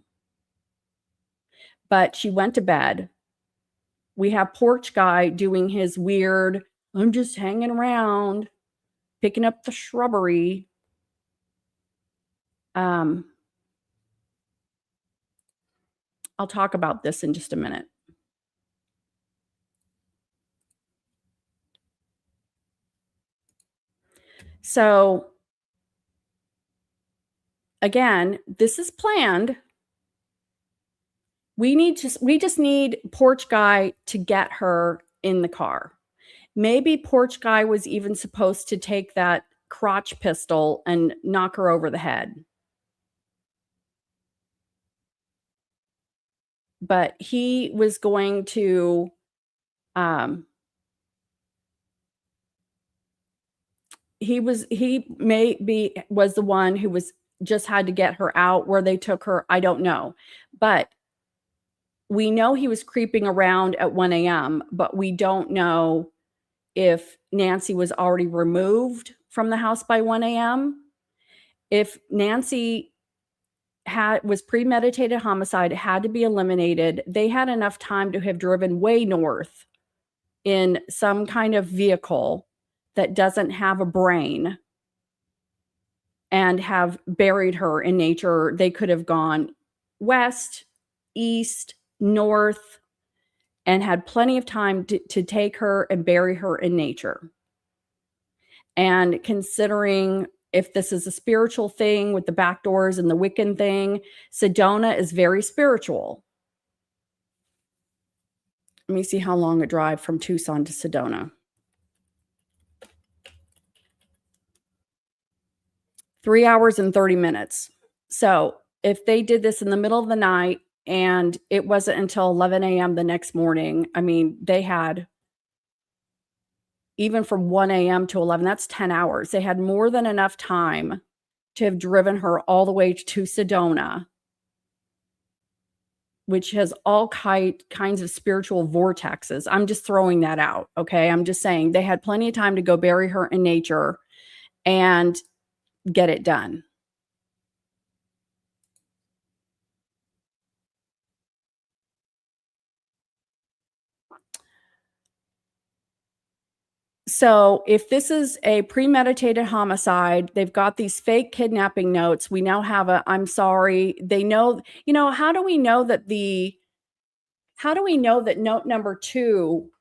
But she went to bed. We have Porch Guy doing his weird, I'm just hanging around, picking up the shrubbery. I'll talk about this in just a minute. So again, this is planned. We just need Porch Guy to get her in the car. Maybe Porch Guy was even supposed to take that crotch pistol and knock her over the head. But he was going to he maybe was the one who was just had to get her out. Where they took her, I don't know. But we know he was creeping around at 1 a.m., but we don't know if Nancy was already removed from the house by 1 a.m. If Nancy was premeditated homicide, had to be eliminated, they had enough time to have driven way north in some kind of vehicle that doesn't have a brain and have buried her in nature. They could have gone west, east, north, and had plenty of time to take her and bury her in nature. And considering if this is a spiritual thing with the back doors and the Wiccan thing, Sedona is very spiritual. Let me see how long a drive from Tucson to Sedona. 3 hours and 30 minutes. So if they did this in the middle of the night and it wasn't until 11 a.m. the next morning, I mean, they had, even from 1 a.m. to 11, that's 10 hours. They had more than enough time to have driven her all the way to Sedona, which has all kinds of spiritual vortexes. I'm just throwing that out, okay? I'm just saying they had plenty of time to go bury her in nature and get it done. So if this is a premeditated homicide, they've got these fake kidnapping notes. We now have I'm sorry. They know, how do we know that note number 2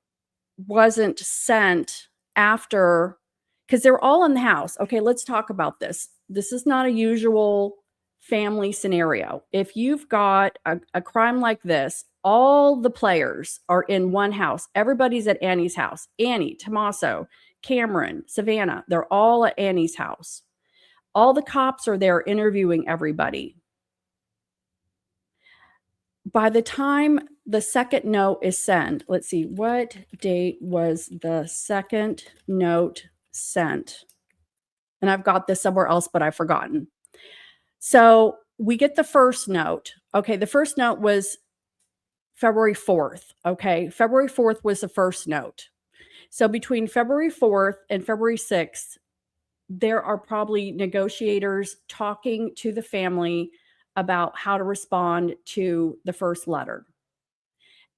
wasn't sent after, because they're all in the house. Okay, let's talk about this. This is not a usual family scenario. If you've got a crime like this, all the players are in one house. Everybody's at Annie's house. Annie, Tommaso, Cameron, Savannah, they're all at Annie's house. All the cops are there interviewing everybody. By the time the second note is sent, let's see, what date was the second note sent? And I've got this somewhere else, but I've forgotten. So we get the first note. Okay, the first note was February 4th. Okay, February 4th was the first note. So between February 4th and February 6th, there are probably negotiators talking to the family about how to respond to the first letter.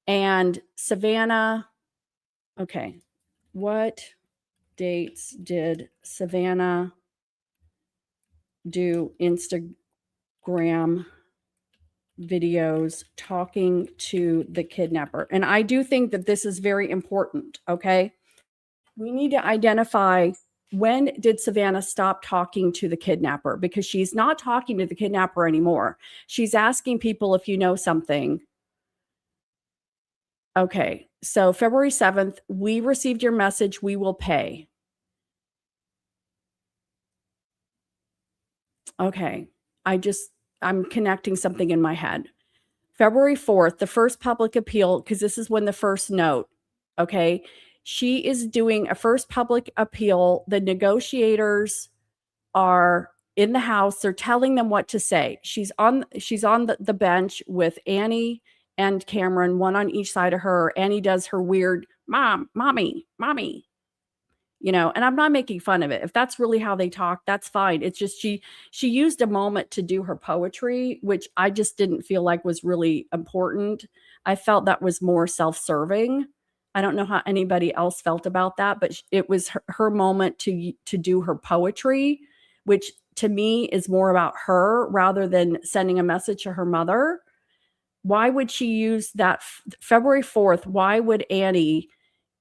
And Savannah, okay, what dates did Savannah do Instagram videos talking to the kidnapper? And I do think that this is very important, okay? We need to identify, when did Savannah stop talking to the kidnapper? Because she's not talking to the kidnapper anymore. She's asking people if you know something. Okay, so February 7th, we received your message, we will pay. Okay, I'm connecting something in my head. February 4th, the first public appeal, because this is when the first note, okay? She is doing a first public appeal. The negotiators are in the house. They're telling them what to say. She's on the bench with Annie and Cameron, one on each side of her. Annie does her weird mommy, and I'm not making fun of it. If that's really how they talk, that's fine. It's just she used a moment to do her poetry, which I just didn't feel like was really important. I felt that was more self-serving. I don't know how anybody else felt about that, but it was her moment to do her poetry, which to me is more about her rather than sending a message to her mother. Why would she use that February 4th? Why would Annie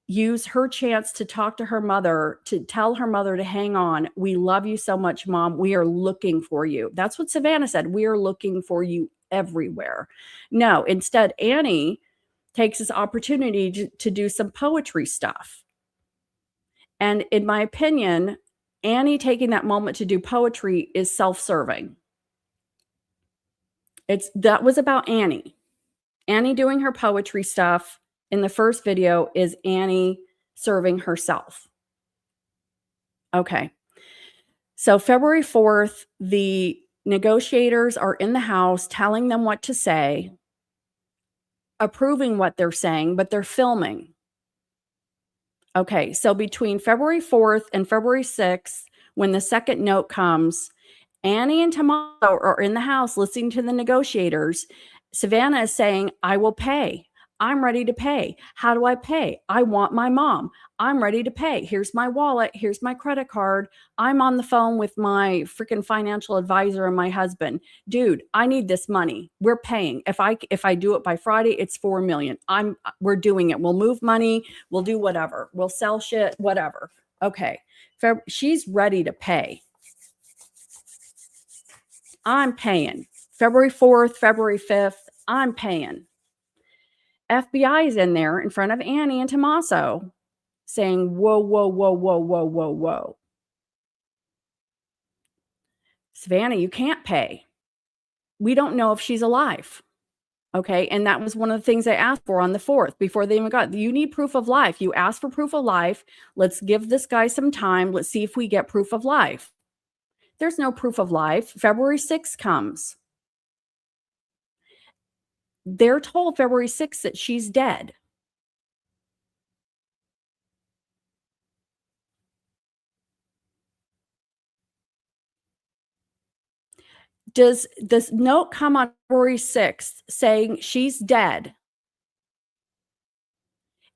use her chance to talk to her mother, to tell her mother to hang on? We love you so much, Mom. We are looking for you. That's what Savannah said. We are looking for you everywhere. No, instead, Annie takes this opportunity to do some poetry stuff. And in my opinion, Annie taking that moment to do poetry is self-serving. That was about Annie. Annie doing her poetry stuff in the first video is Annie serving herself. Okay. So February 4th, the negotiators are in the house telling them what to say, approving what they're saying, but they're filming. Okay. So between February 4th and February 6th, when the second note comes, Annie and Tommaso are in the house listening to the negotiators. Savannah is saying, I will pay. I'm ready to pay. How do I pay? I want my mom. I'm ready to pay. Here's my wallet. Here's my credit card. I'm on the phone with my freaking financial advisor and my husband. Dude, I need this money. We're paying. If I do it by Friday, it's 4 million. We're doing it. We'll move money. We'll do whatever. We'll sell shit, whatever. Okay. She's ready to pay. I'm paying. February 4th, February 5th, I'm paying. FBI is in there in front of Annie and Tommaso saying, whoa, whoa, whoa, whoa, whoa, whoa, whoa. Savannah, you can't pay. We don't know if she's alive. Okay. And that was one of the things I asked for on the 4th before they even got, you need proof of life. You asked for proof of life. Let's give this guy some time. Let's see if we get proof of life. There's no proof of life. February 6th comes. They're told February 6th that she's dead. Does this note come on February 6th saying she's dead?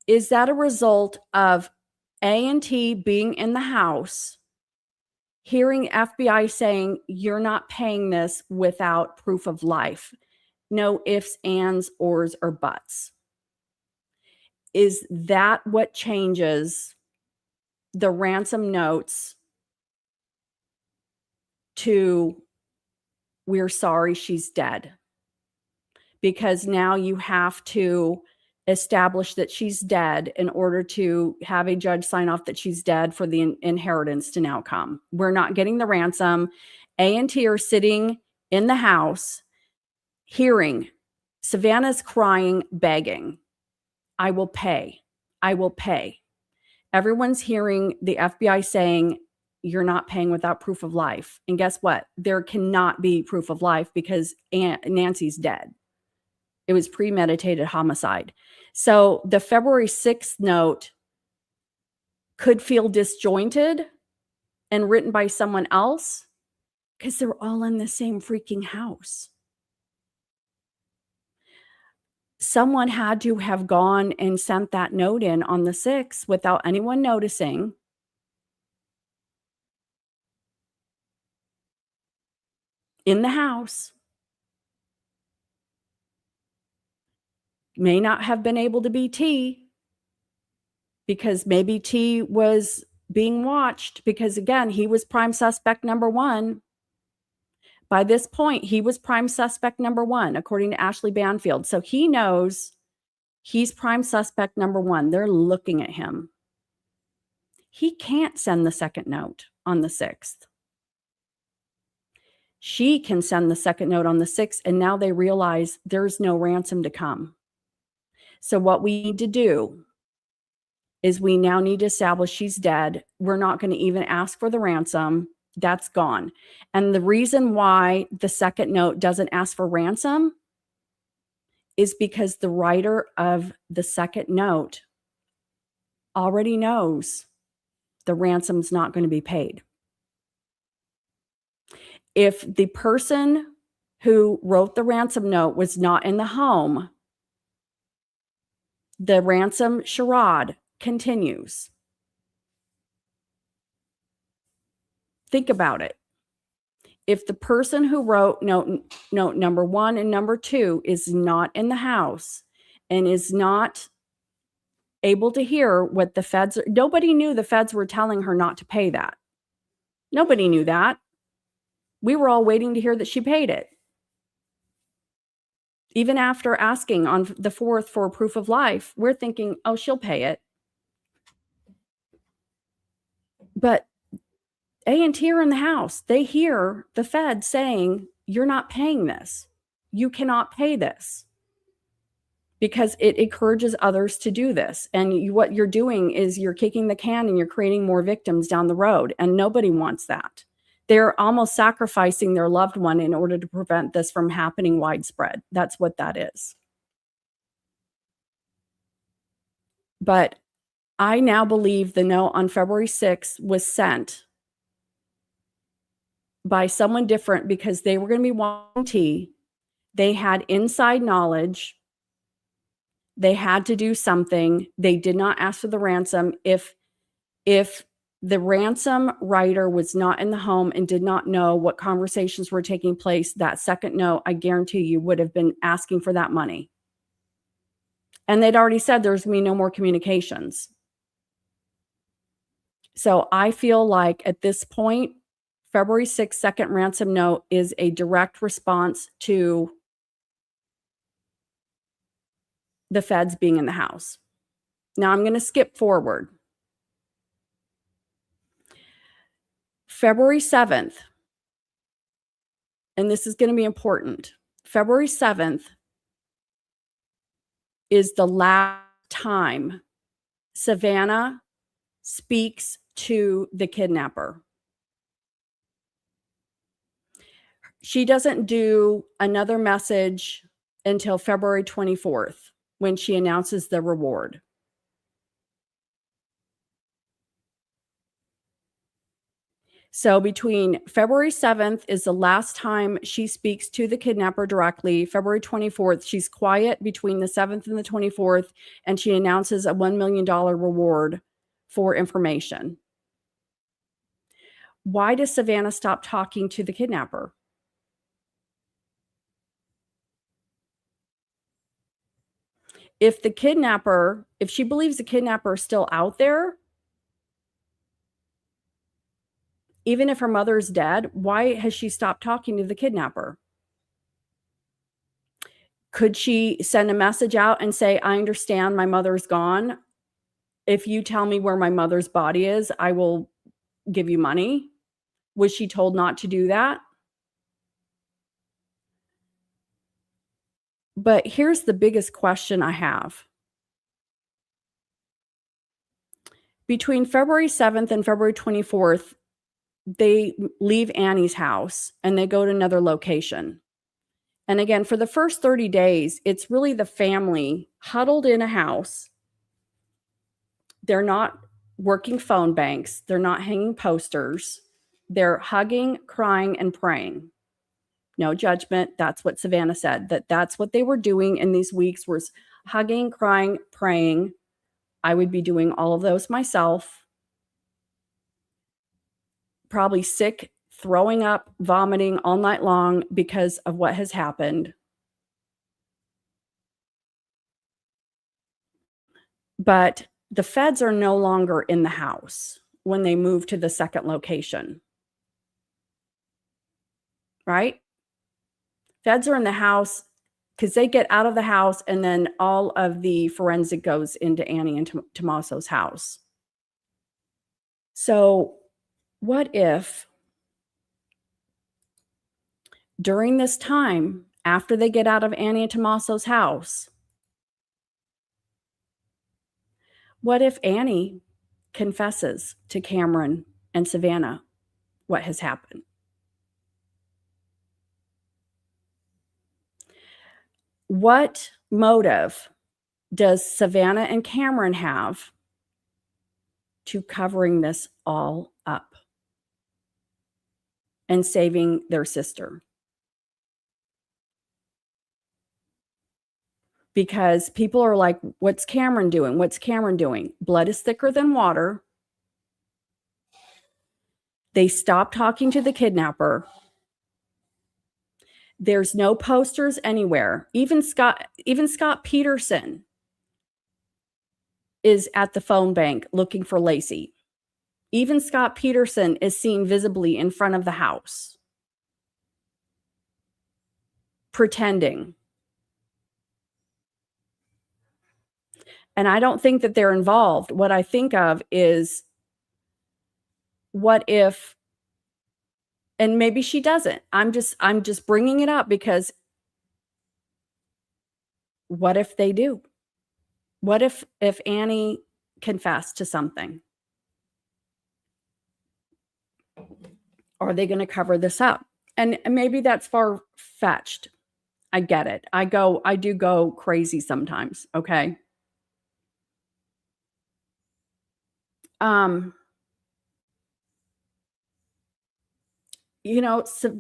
Is that a result of A&T being in the house, hearing FBI saying, you're not paying this without proof of life? No ifs, ands, ors, or buts. Is that what changes the ransom notes to, we're sorry she's dead? Because now you have to establish that she's dead in order to have a judge sign off that she's dead for the inheritance to now come. We're not getting the ransom. A&T are sitting in the house hearing Savannah's crying, begging, I will pay. I will pay. Everyone's hearing the FBI saying, you're not paying without proof of life. And guess what? There cannot be proof of life because Nancy's dead. It was premeditated homicide. So the February 6th note could feel disjointed and written by someone else because they're all in the same freaking house. Someone had to have gone and sent that note in on the 6th without anyone noticing. In the house. May not have been able to be T because maybe T was being watched because, again, he was prime suspect number 1. By this point, he was prime suspect number 1, according to Ashley Banfield. So he knows he's prime suspect number 1. They're looking at him. He can't send the second note on the 6th. She can send the second note on the 6th, and now they realize there's no ransom to come. So what we need to do is we now need to establish she's dead. We're not going to even ask for the ransom. That's gone. And the reason why the second note doesn't ask for ransom is because the writer of the second note already knows the ransom's not going to be paid. If the person who wrote the ransom note was not in the home, the ransom charade continues. Think about it. If the person who wrote note number 1 and number 2 is not in the house and is not able to hear what the feds are, nobody knew the feds were telling her not to pay that. Nobody knew that. We were all waiting to hear that she paid it. Even after asking on the 4th for proof of life, we're thinking, oh, she'll pay it. But A&T are in the house. They hear the Fed saying, you're not paying this. You cannot pay this. Because it encourages others to do this. And what you're doing is you're kicking the can and you're creating more victims down the road. And nobody wants that. They're almost sacrificing their loved one in order to prevent this from happening widespread. That's what that is. But I now believe the note on February 6th was sent by someone different because they were going to be wanting tea. They had inside knowledge. They had to do something. They did not ask for the ransom. If the ransom writer was not in the home and did not know what conversations were taking place, that second note, I guarantee you, would have been asking for that money. And they'd already said there's going to be no more communications. So I feel like at this point, February 6th second ransom note is a direct response to the feds being in the house. Now I'm going to skip forward. February 7th, and this is going to be important. February 7th is the last time Savannah speaks to the kidnapper. She doesn't do another message until February 24th when she announces the reward. So between February 7th is the last time she speaks to the kidnapper directly. February 24th, she's quiet between the 7th and the 24th, and she announces a $1 million reward for information. Why does Savannah stop talking to the kidnapper? If she believes the kidnapper is still out there, even if her mother is dead, why has she stopped talking to the kidnapper? Could she send a message out and say, I understand my mother's gone. If you tell me where my mother's body is, I will give you money? Was she told not to do that? But here's the biggest question I have. Between February 7th and February 24th, they leave Annie's house and they go to another location. And again, for the first 30 days, it's really the family huddled in a house. They're not working phone banks. They're not hanging posters. They're hugging, crying, and praying. No judgment. That's what Savannah said, that's what they were doing in these weeks, was hugging, crying, praying. I would be doing all of those myself. Probably sick, throwing up, vomiting all night long because of what has happened. But the feds are no longer in the house when they move to the second location. Right? Feds are in the house because they get out of the house and then all of the forensic goes into Annie and Tommaso's house. So what if during this time, after they get out of Annie and Tommaso's house, what if Annie confesses to Cameron and Savannah what has happened? What motive does Savannah and Cameron have to covering this all up and saving their sister? Because people are like, what's Cameron doing? What's Cameron doing? Blood is thicker than water. They stopped talking to the kidnapper. There's no posters anywhere. Even Scott Peterson is at the phone bank looking for Lacey. Even Scott Peterson is seen visibly in front of the house, pretending. And I don't think that they're involved. What I think of is, what if, and maybe she doesn't. I'm just bringing it up because what if they do? What if Annie confessed to something? Are they going to cover this up? And maybe that's far-fetched. I get it. I do go crazy sometimes, okay? So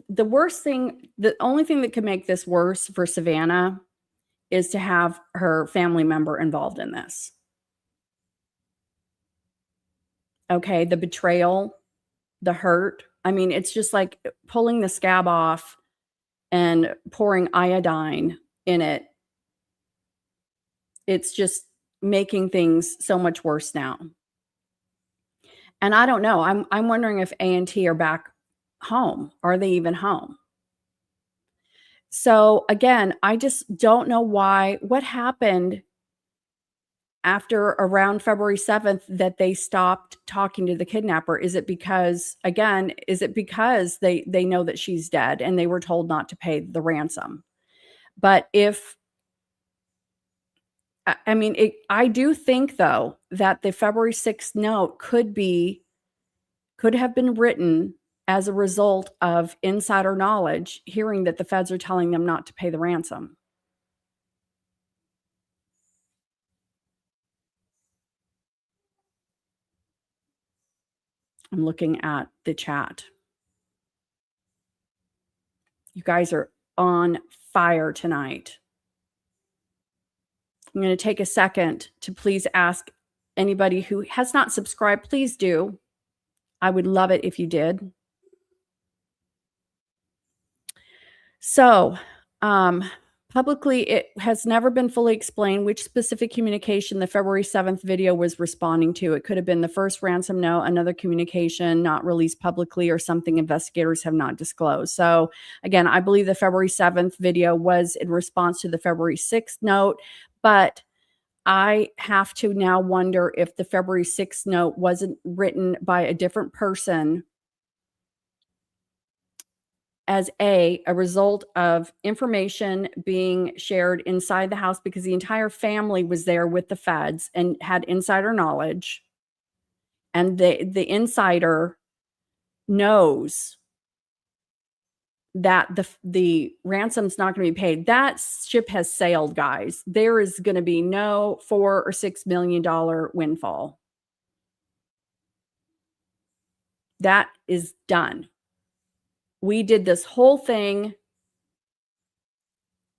the only thing that could make this worse for Savannah is to have her family member involved in this. Okay, the betrayal, the hurt. I mean, it's just like pulling the scab off and pouring iodine in it. It's just making things so much worse now. And I don't know. I'm wondering if A&T are back home. Are they even home? So again, I just don't know what happened after around February 7th that they stopped talking to the kidnapper. Is it because they know that she's dead and they were told not to pay the ransom? But I do think though that the February 6th note could have been written as a result of insider knowledge, hearing that the feds are telling them not to pay the ransom. I'm looking at the chat. You guys are on fire tonight. I'm going to take a second to please ask anybody who has not subscribed, please do. I would love it if you did. So, Publicly, it has never been fully explained which specific communication the February 7th video was responding to. It could have been the first ransom note, another communication not released publicly, or something investigators have not disclosed. So again, I believe the February 7th video was in response to the February 6th note, but I have to now wonder if the February 6th note wasn't written by a different person as a result of information being shared inside the house, because the entire family was there with the feds and had insider knowledge. And the insider knows that the ransom's not going to be paid. That ship has sailed, guys. There is going to be no $4 or $6 million windfall. That is done. We did this whole thing.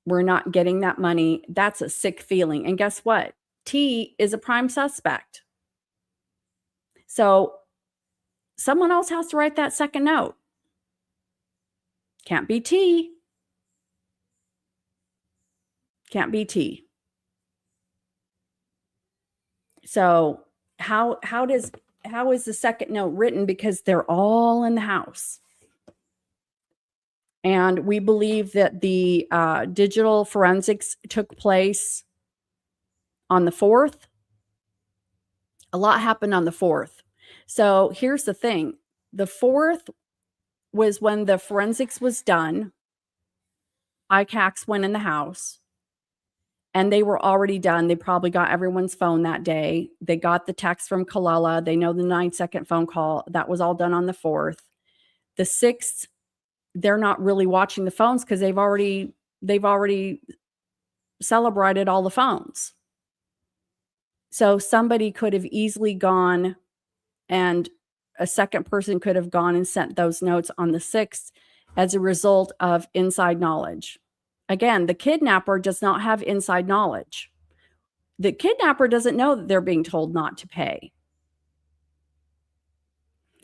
We're not getting that money. That's a sick feeling. And guess what? T is a prime suspect. So someone else has to write that second note. Can't be T. Can't be T. So how is the second note written? Because they're all in the house. And we believe that the digital forensics took place on the 4th. A lot happened on the 4th. So here's the thing. The 4th was when the forensics was done. ICACs went in the house. And they were already done. They probably got everyone's phone that day. They got the text from Kalala. They know the 9-second phone call. That was all done on the 4th. The 6th, they're not really watching the phones because they've already celebrated all the phones. So somebody could have easily gone, and a second person could have gone and sent those notes on the 6th as a result of inside knowledge. Again, the kidnapper does not have inside knowledge. The kidnapper doesn't know that they're being told not to pay.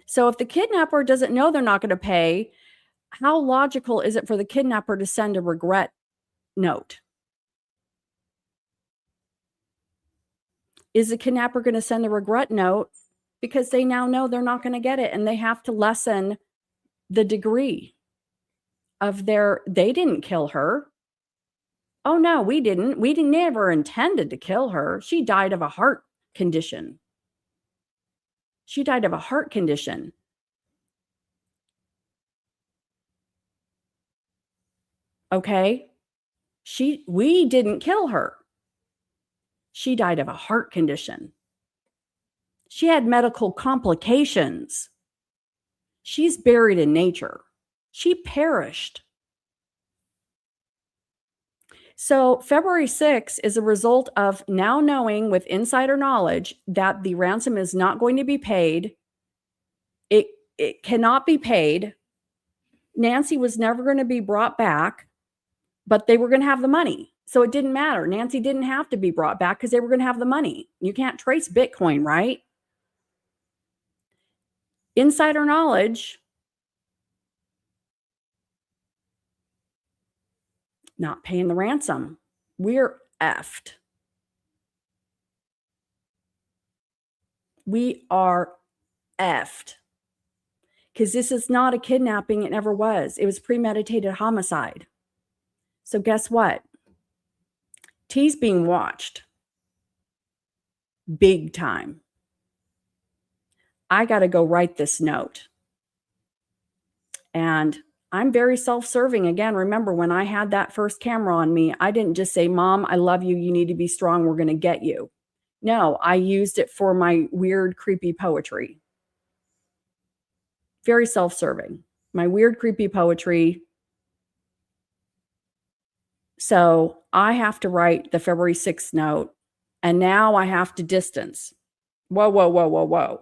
So if the kidnapper doesn't know they're not going to pay, how logical is it for the kidnapper to send a regret note? Is the kidnapper going to send a regret note because they now know they're not going to get it, and they have to lessen the degree of they didn't kill her. Oh no, we didn't. We never intended to kill her. She died of a heart condition. She died of a heart condition. Okay? We didn't kill her. She died of a heart condition. She had medical complications. She's buried in nature. She perished. So February 6th is a result of now knowing with insider knowledge that the ransom is not going to be paid. It cannot be paid. Nancy was never going to be brought back, but they were going to have the money. So it didn't matter. Nancy didn't have to be brought back because they were going to have the money. You can't trace Bitcoin, right? Insider knowledge. Not paying the ransom. We're effed. We are effed. Because this is not a kidnapping. It never was. It was premeditated homicide. So guess what? T's being watched. Big time. I got to go write this note. And I'm very self-serving. Again, remember when I had that first camera on me, I didn't just say, Mom, I love you. You need to be strong. We're going to get you. No, I used it for my weird, creepy poetry. Very self-serving. My weird, creepy poetry. So I have to write the February 6th note. And now I have to distance. Whoa, whoa, whoa, whoa, whoa.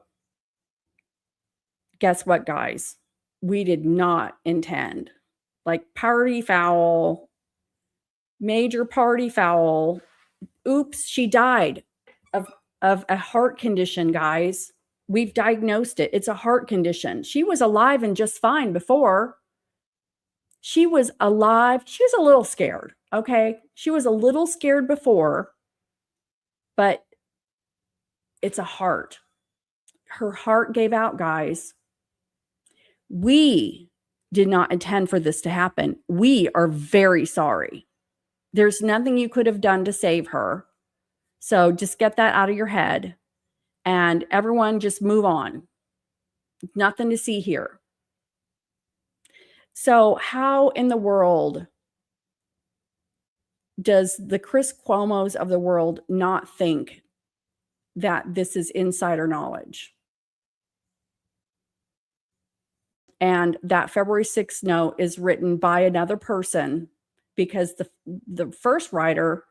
Guess what, guys? We did not intend. Like party foul, major party foul. Oops, she died of a heart condition, guys. We've diagnosed it. It's a heart condition. She was alive and just fine before. She was alive. She was a little scared. Okay. She was a little scared before, but it's a heart. Her heart gave out, guys. We did not intend for this to happen. We are very sorry. There's nothing you could have done to save her. So just get that out of your head and everyone just move on. Nothing to see here. So how in the world does the Chris Cuomo's of the world not think that this is insider knowledge? And that February 6th note is written by another person because the first writer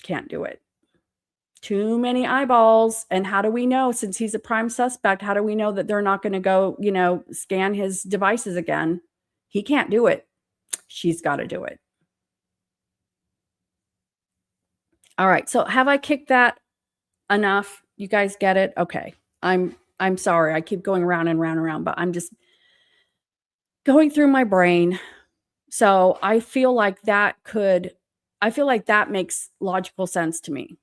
can't do it. Too many eyeballs. And how do we know, since he's a prime suspect, how do we know that they're not going to go, scan his devices again? He can't do it. She's got to do it. All right. So have I kicked that enough? You guys get it? Okay. I'm sorry. I keep going around and round and round, but I'm just going through my brain. So I feel like that makes logical sense to me.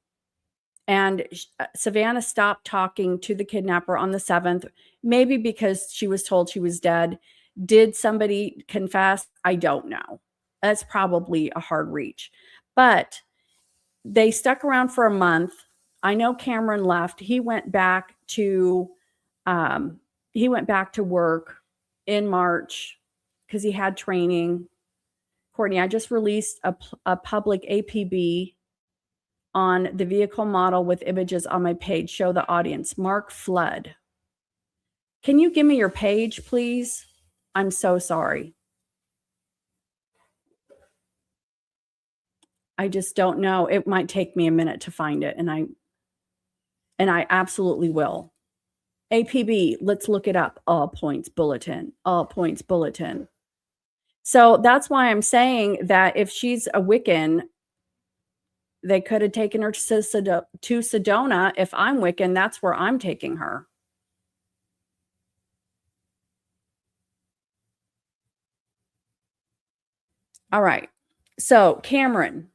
And Savannah stopped talking to the kidnapper on the 7th, maybe because she was told she was dead. Did somebody confess? I don't know. That's probably a hard reach. But they stuck around for a month. I know Cameron left. He went back to work in March because he had training. Courtney, I just released a public APB on the vehicle model with images on my page. Show the audience. Mark Flood. Can you give me your page, please? I'm so sorry. I just don't know. It might take me a minute to find it, and I absolutely will. APB, let's look it up. All points bulletin. All points bulletin. So that's why I'm saying that if she's a Wiccan, they could have taken her to Sedona. If I'm Wiccan, that's where I'm taking her. All right. So Cameron,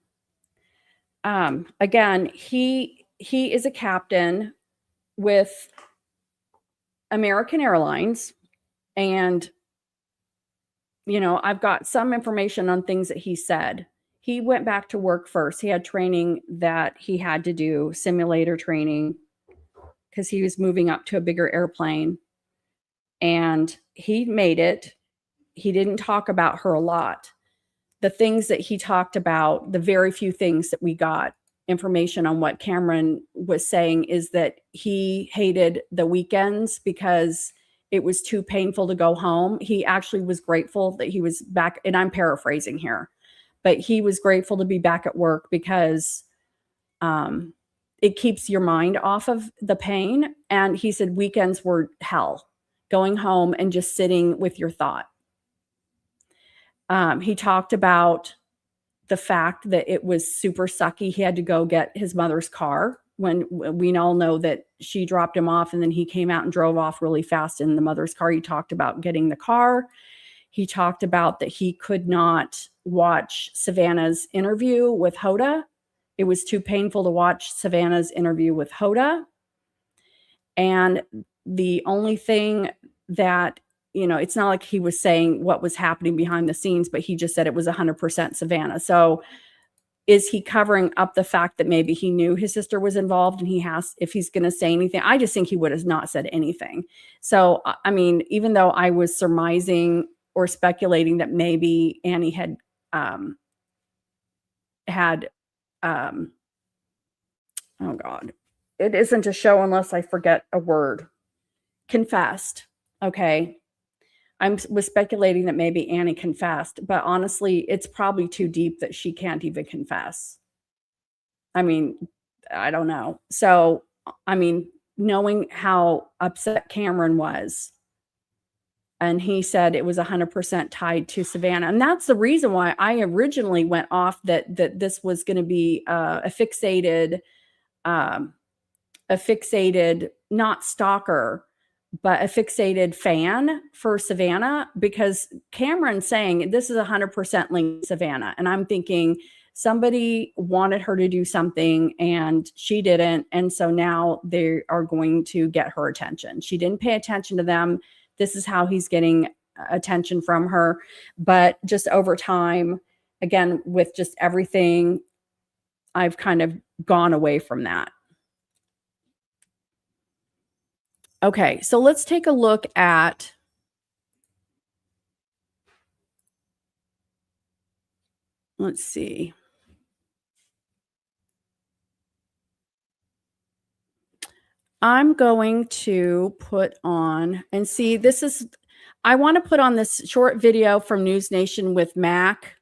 again, he is a captain with American Airlines, and I've got some information on things that he said. He went back to work first. He had training that he had to do, simulator training, because he was moving up to a bigger airplane, and he made it. He didn't talk about her a lot. The things that he talked about, the very few things that we got information on what Cameron was saying, is that he hated the weekends because it was too painful to go home. He actually was grateful that he was back, and I'm paraphrasing here, but he was grateful to be back at work because it keeps your mind off of the pain. And he said weekends were hell, going home and just sitting with your thought. He talked about the fact that it was super sucky. He had to go get his mother's car when we all know that she dropped him off, and then he came out and drove off really fast in the mother's car. He talked about getting the car. He talked about that he could not watch Savannah's interview with Hoda. It was too painful to watch Savannah's interview with Hoda. And the only thing that, it's not like he was saying what was happening behind the scenes, but he just said it was 100% Savannah. So is he covering up the fact that maybe he knew his sister was involved, and if he's going to say anything? I just think he would have not said anything. So, I mean, even though I was surmising or speculating that maybe Annie had, oh God, it isn't a show unless I forget a word. Confessed. Okay. I was speculating that maybe Annie confessed, but honestly, it's probably too deep that she can't even confess. I mean, I don't know. So, I mean, knowing how upset Cameron was, and he said it was 100% tied to Savannah. And that's the reason why I originally went off that this was going to be a fixated, not stalker, but a fixated fan for Savannah, because Cameron's saying this is 100% linked to Savannah. And I'm thinking somebody wanted her to do something and she didn't. And so now they are going to get her attention. She didn't pay attention to them. This is how he's getting attention from her. But just over time, again, with just everything, I've kind of gone away from that. Okay, so let's take a look at let's see. I'm going to put on and see, this is, I want to put on this short video from News Nation with Mac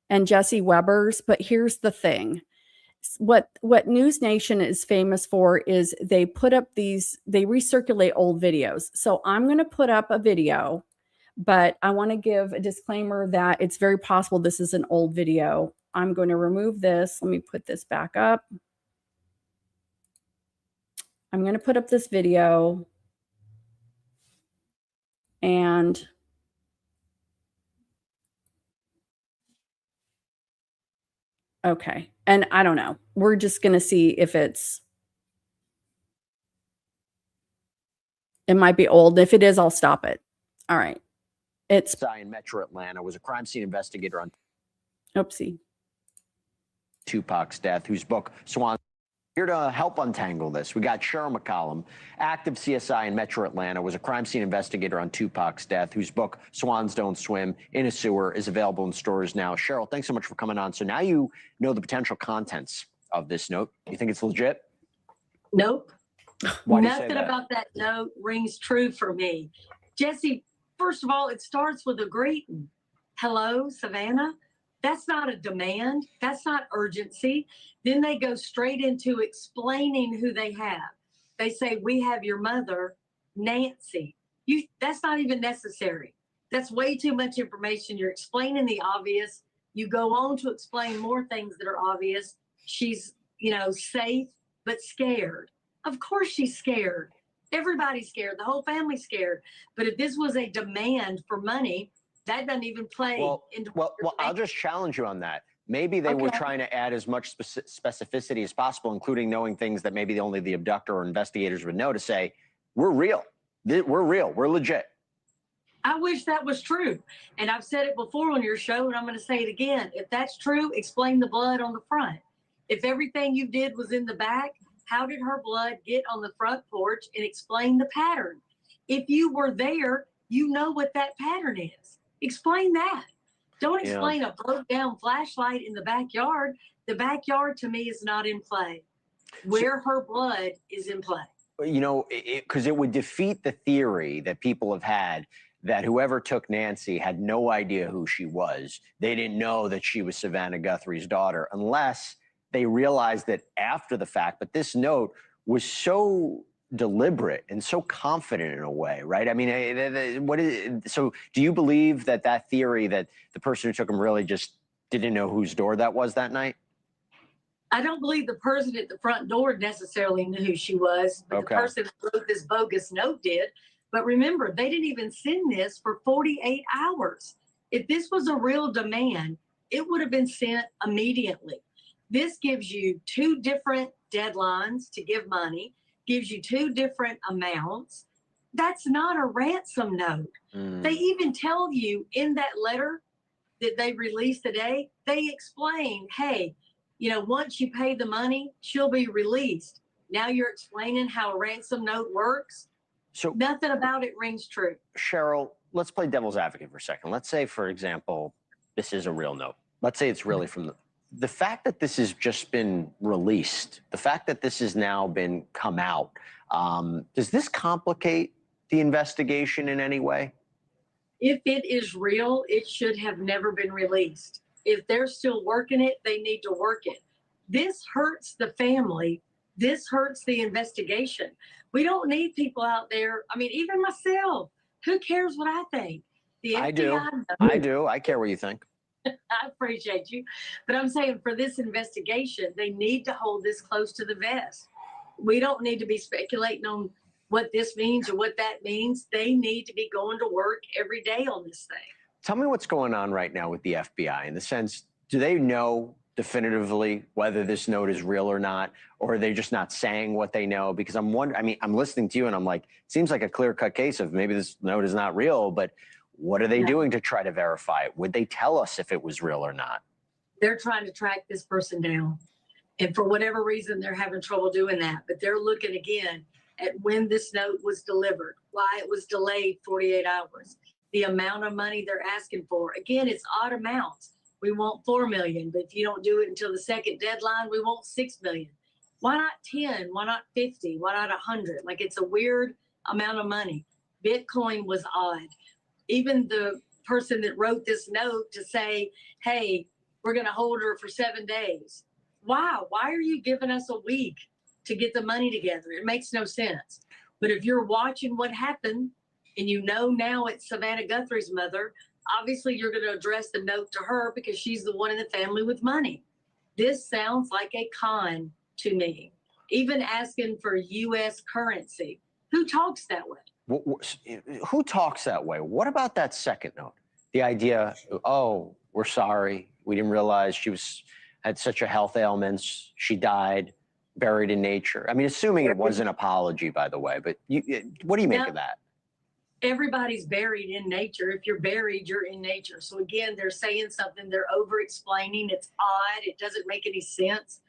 and Jesse Weber's, but here's the thing. What News Nation is famous for is they put up these, they recirculate old videos. So I'm going to put up a video, but I want to give a disclaimer that it's very possible this is an old video. I'm going to remove this. Let me put this back up. I'm going to put up this video and okay. And I don't know. We're just going to see if it might be old. If it is, I'll stop it. All right. It's in Metro Atlanta was a crime scene investigator on oopsie. Tupac's death, whose book Swan. Here to help untangle this, we got Cheryl McCollum, active CSI in Metro Atlanta, was a crime scene investigator on Tupac's death, whose book Swans Don't Swim in a Sewer is available in stores now. Cheryl, thanks so much for coming on. So now you know the potential contents of this note. You think it's legit? Nope. Why Nothing about that note rings true for me. Jesse, first of all, it starts with a greeting. Hello, Savannah. That's not a demand. That's not urgency. Then they go straight into explaining who they have. They say, we have your mother, Nancy. That's not even necessary. That's way too much information. You're explaining the obvious. You go on to explain more things that are obvious. She's, safe, but scared. Of course she's scared. Everybody's scared. The whole family's scared. But if this was a demand for money, that doesn't even play into. Well, I'll just challenge you on that. Maybe they were trying to add as much specificity as possible, including knowing things that maybe only the abductor or investigators would know, to say, we're real. We're real. We're legit. I wish that was true. And I've said it before on your show, and I'm going to say it again. If that's true, explain the blood on the front. If everything you did was in the back, how did her blood get on the front porch, and explain the pattern? If you were there, you know what that pattern is. Explain that. Don't explain a broke down flashlight in the backyard. The backyard to me is not in play. Where her blood is in play. Because it would defeat the theory that people have had that whoever took Nancy had no idea who she was. They didn't know that she was Savannah Guthrie's daughter, unless they realized that after the fact. But this note was so deliberate and so confident in a way, right? I mean, so do you believe that theory that the person who took him really just didn't know whose door that was that night? I don't believe the person at the front door necessarily knew who she was, but the person who wrote this bogus note did. But remember, they didn't even send this for 48 hours. If this was a real demand, it would have been sent immediately. This gives you 2 different deadlines to give money, gives you 2 different amounts. That's not a ransom note. They even tell you in that letter that they released today, they explain, hey, once you pay the money, she'll be released. Now you're explaining how a ransom note works. So nothing about it rings true. Cheryl, let's play devil's advocate for a second. Let's say, for example, this is a real note. Let's say it's really from the fact that this has just been released, the fact that this has now been come out, does this complicate the investigation in any way? If it is real, it should have never been released. If they're still working it, they need to work it. This hurts the family. This hurts the investigation. We don't need people out there. I mean, even myself, who cares what I think? The FBI I do. I care what you think. I appreciate you. But I'm saying for this investigation, they need to hold this close to the vest. We don't need to be speculating on what this means or what that means. They need to be going to work every day on this thing. Tell me what's going on right now with the FBI in the sense, do they know definitively whether this note is real or not, or are they just not saying what they know? Because I'm wondering, I mean, I'm listening to you and I'm like, it seems like a clear-cut case of maybe this note is not real, but what are they doing to try to verify it? Would they tell us if it was real or not? They're trying to track this person down. And for whatever reason, they're having trouble doing that. But they're looking again at when this note was delivered, why it was delayed 48 hours, the amount of money they're asking for. Again, it's odd amounts. We want 4 million, but if you don't do it until the second deadline, we want 6 million. Why not 10? Why not 50? Why not 100? Like, it's a weird amount of money. Bitcoin was odd. Even the person that wrote this note to say, hey, we're going to hold her for 7 days. Wow. Why are you giving us a week to get the money together? It makes no sense. But if you're watching what happened and you know now it's Savannah Guthrie's mother, obviously you're going to address the note to her because she's the one in the family with money. This sounds like a con to me. Even asking for U.S. currency. Who talks that way? Who talks that way? What about that second note? The idea, oh, we're sorry. We didn't realize she had such a health ailments. She died, buried in nature. I mean, assuming it was an apology, by the way, but what do you make of that? Everybody's buried in nature. If you're buried, you're in nature. So again, they're saying something, they're over explaining. It's odd. It doesn't make any sense.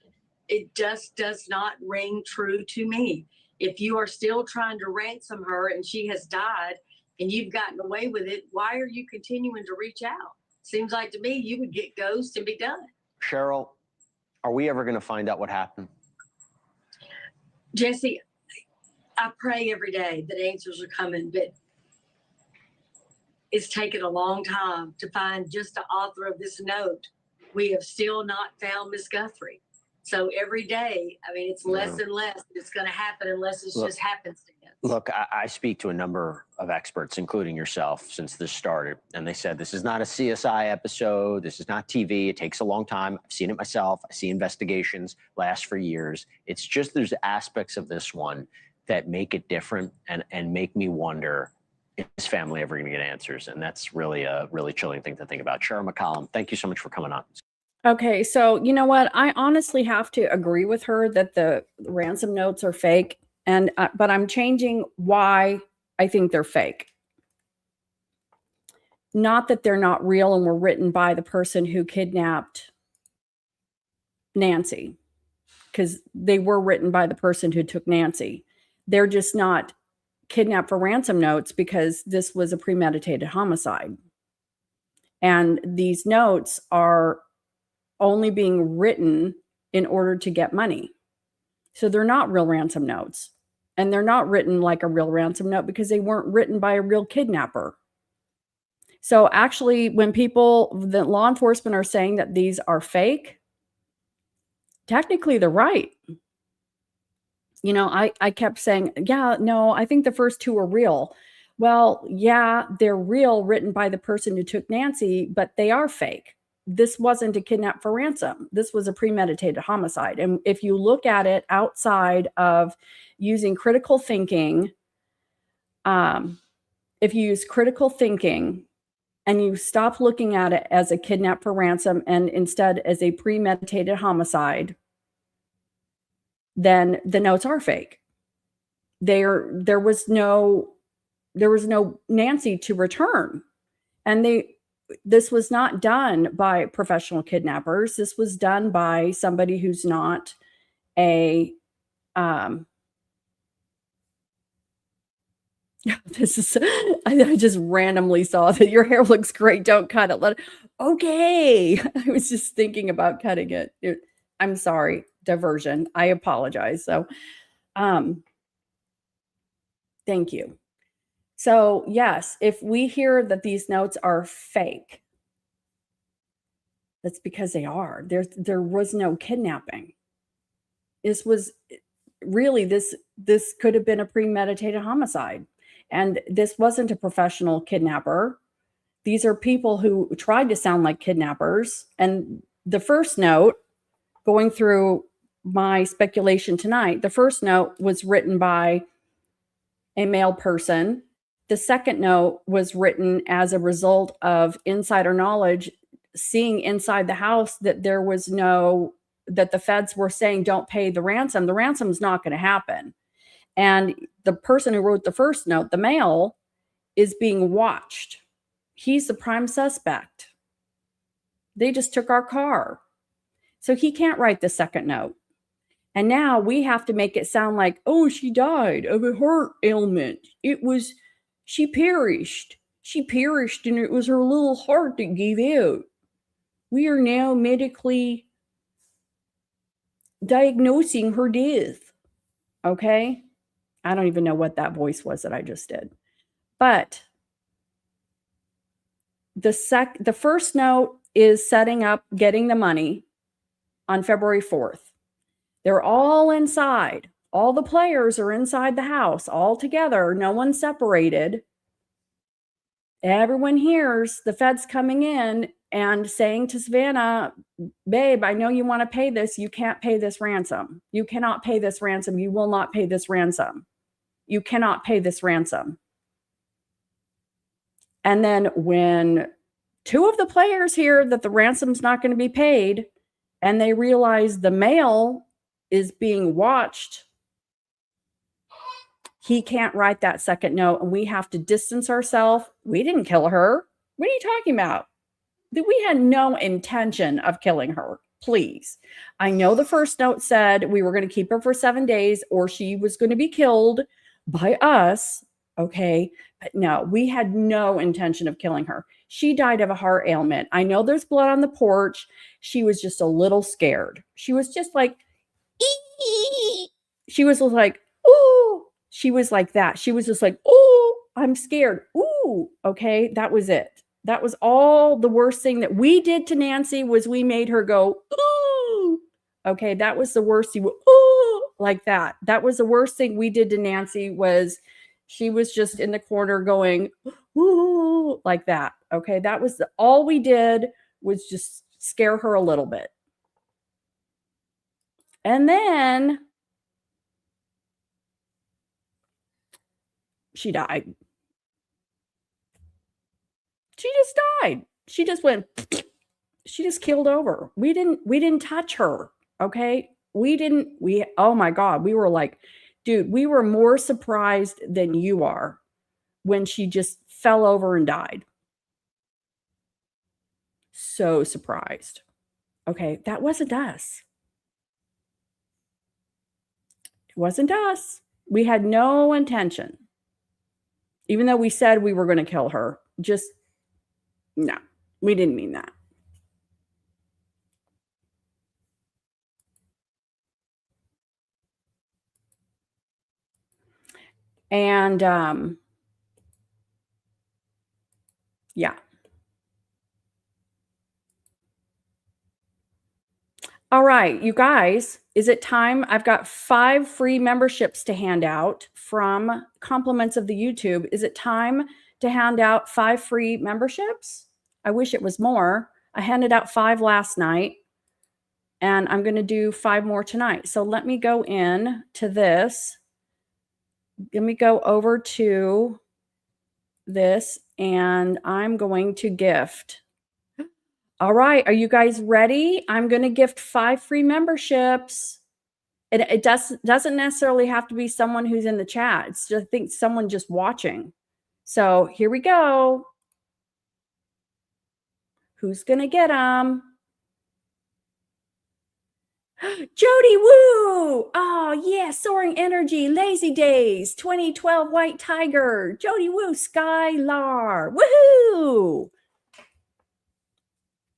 It just does not ring true to me. If you are still trying to ransom her and she has died and you've gotten away with it, why are you continuing to reach out? Seems like to me you would get ghost and be done. Cheryl, are we ever going to find out what happened? Jesse, I pray every day that answers are coming, but it's taken a long time to find just the author of this note. We have still not found Miss Guthrie. So every day, I mean, it's less and less. It's going to happen unless it's just happenstance. Look, I speak to a number of experts, including yourself, since this started. And they said, this is not a CSI episode. This is not TV. It takes a long time. I've seen it myself. I see investigations last for years. It's just there's aspects of this one that make it different and make me wonder, is this family ever going to get answers? And that's really a really chilling thing to think about. Cheryl McCollum, thank you so much for coming on. Okay, so you know what? I honestly have to agree with her that the ransom notes are fake, and but I'm changing why I think they're fake. Not that they're not real and were written by the person who kidnapped Nancy, because they were written by the person who took Nancy. They're just not kidnapped for ransom notes because this was a premeditated homicide. And these notes are only being written in order to get money. So they're not real ransom notes. And they're not written like a real ransom note because they weren't written by a real kidnapper. So actually, when the law enforcement are saying that these are fake, technically they're right. You know, I kept saying, yeah, no, I think the first two are real. Well, yeah, they're real, written by the person who took Nancy, but they are fake. This wasn't a kidnap for ransom. This was a premeditated homicide. And if you look at it outside of using critical thinking, if you use critical thinking and you stop looking at it as a kidnap for ransom and instead as a premeditated homicide, then the notes are fake. There was no Nancy to return. And this was not done by professional kidnappers. This was done by somebody who's not a this is I just randomly saw that your hair looks great. Don't cut it. Okay. I was just thinking about cutting it. I'm sorry. Diversion. I apologize. So thank you. So yes, if we hear that these notes are fake, that's because they are. There was no kidnapping. This was really, this could have been a premeditated homicide. And this wasn't a professional kidnapper. These are people who tried to sound like kidnappers. And the first note, going through my speculation tonight, the first note was written by a male person. The second note was written as a result of insider knowledge, seeing inside the house that there was that the feds were saying, don't pay the ransom. The ransom is not going to happen. And the person who wrote the first note, the male, is being watched. He's the prime suspect. They just took our car. So he can't write the second note. And now we have to make it sound like, oh, she died of a heart ailment. She perished. She perished and it was her little heart that gave out. We are now medically diagnosing her death. Okay? I don't even know what that voice was that I just did. But the first note is setting up getting the money on February 4th. They're all inside. All the players are inside the house all together. No one separated. Everyone hears the feds coming in and saying to Savannah, babe, I know you want to pay this. You can't pay this ransom. You cannot pay this ransom. You will not pay this ransom. You cannot pay this ransom. And then when two of the players hear that the ransom's not going to be paid and they realize the male is being watched, he can't write that second note and we have to distance ourselves. We didn't kill her. What are you talking about? We had no intention of killing her. Please. I know the first note said we were going to keep her for 7 days or she was going to be killed by us. Okay. But no, we had no intention of killing her. She died of a heart ailment. I know there's blood on the porch. She was just a little scared. She was just like, ee! She was like, ooh. She was like that. She was just like, ooh, I'm scared. Ooh. Okay. That was it. That was all. The worst thing that we did to Nancy was we made her go, ooh. Okay. That was the worst. Ooh, like that. That was the worst thing we did to Nancy was she was just in the corner going, ooh, like that. Okay. That was all we did was just scare her a little bit. And then she died. She just died. She just went, she just keeled over. We didn't touch her. Okay. Oh my God. We were like, dude, we were more surprised than you are when she just fell over and died. So surprised. Okay. That wasn't us. It wasn't us. We had no intention. Even though we said we were going to kill her, just no, we didn't mean that. And yeah. All right, you guys, is it time? I've got 5 free memberships to hand out from compliments of the YouTube. Is it time to hand out 5 free memberships? I wish it was more. I handed out 5 last night and I'm going to do 5 more tonight. So let me go in to this. Let me go over to this and I'm going to gift. All right. Are you guys ready? I'm going to gift 5 free memberships. It doesn't necessarily have to be someone who's in the chat. It's just, I think someone just watching. So here we go. Who's going to get them? Jody Woo. Oh, yeah. Soaring Energy. Lazy Days. 2012 White Tiger. Jody Woo. Skylar. Woohoo.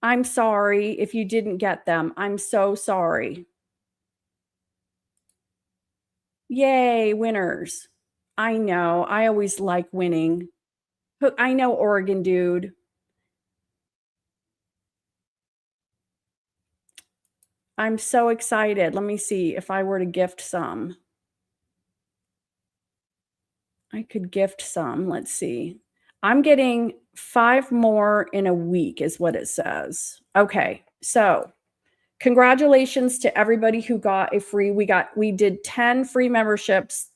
I'm sorry if you didn't get them. I'm so sorry. Yay, winners. I know. I always like winning. I know, Oregon dude. I'm so excited. Let me see if I were to gift some. I could gift some. Let's see. I'm getting 5 more in a week is what it says. Okay. So congratulations to everybody who got a free, we did 10 free memberships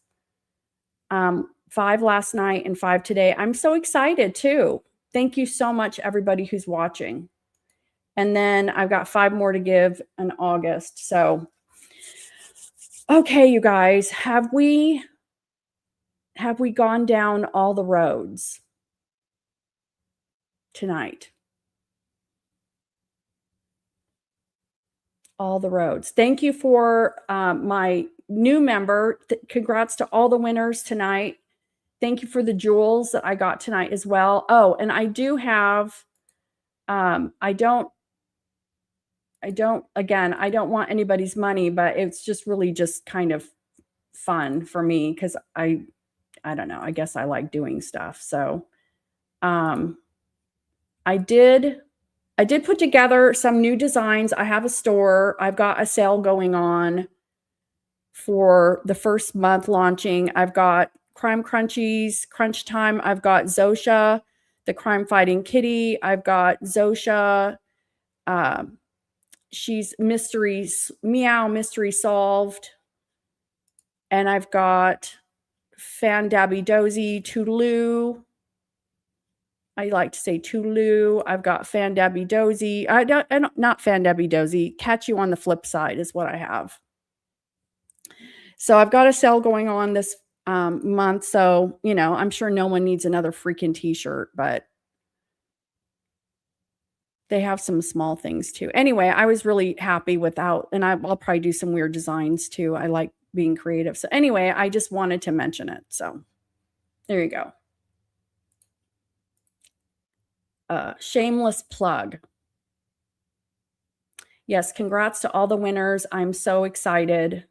5 last night and 5 today. I'm so excited too. Thank you so much, everybody who's watching. And then I've got 5 more to give in August. So, okay, you guys, have we gone down all the roads tonight? All the roads. Thank you for my new member. Congrats to all the winners tonight. Thank you for the jewels that I got tonight as well. Oh, and I do have, I don't want anybody's money, but it's just really just kind of fun for me because I don't know. I guess I like doing stuff. So I did put together some new designs. I have a store. I've got a sale going on for the first month launching. I've got Crime Crunchies, Crunch Time. I've got Zosha, the crime fighting kitty. I've got Zosha. She's meow mystery solved. And I've got Fandabby Dozy, Toodaloo. I like to say Toodaloo. I've got Fandabby Dozy. Not Fandabby Dozy. Catch You on the Flip Side is what I have. So I've got a sale going on this month. So, you know, I'm sure no one needs another freaking t-shirt, but they have some small things too. Anyway, I was really happy without, and I'll probably do some weird designs too. I like being creative. So anyway, I just wanted to mention it. So there you go. Shameless plug. Yes, congrats to all the winners. I'm so excited.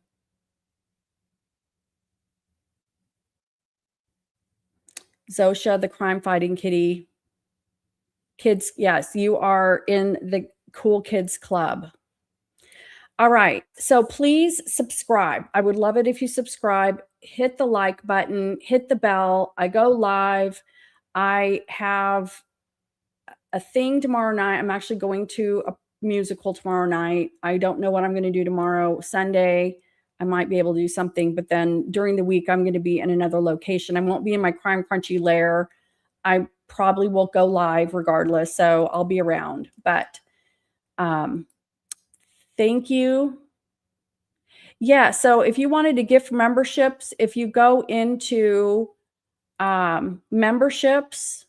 Zosha, the crime fighting kitty. Kids, yes, you are in the Cool Kids Club. All right, so please subscribe. I would love it if you subscribe. Hit the like button, hit the bell. I go live. I have a thing tomorrow night. I'm actually going to a musical tomorrow night. I don't know what I'm going to do tomorrow. Sunday, I might be able to do something, but then during the week, I'm going to be in another location. I won't be in my Crime Crunchy lair. I probably will go live regardless, so I'll be around. But thank you. Yeah, so if you wanted to gift memberships, if you go into memberships,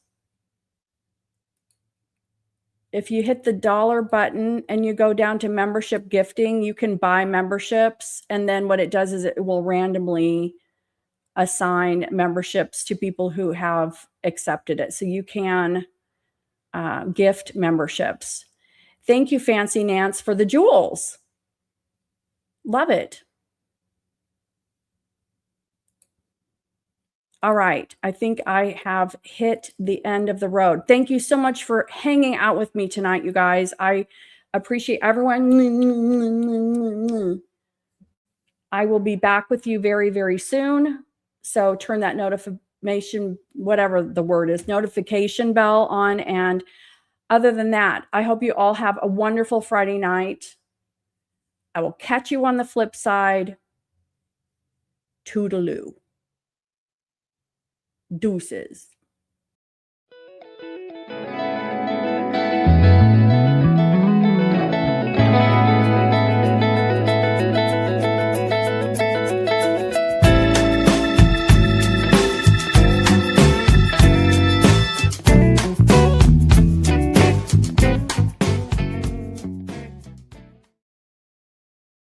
if you hit the dollar button and you go down to membership gifting, you can buy memberships. And then what it does is it will randomly assign memberships to people who have accepted it. So you can gift memberships. Thank you, Fancy Nance, for the jewels. Love it. All right. I think I have hit the end of the road. Thank you so much for hanging out with me tonight, you guys. I appreciate everyone. I will be back with you very, very soon. So turn that notification, whatever the word is, notification bell on. And other than that, I hope you all have a wonderful Friday night. I will catch you on the flip side. Toodaloo. Deuces.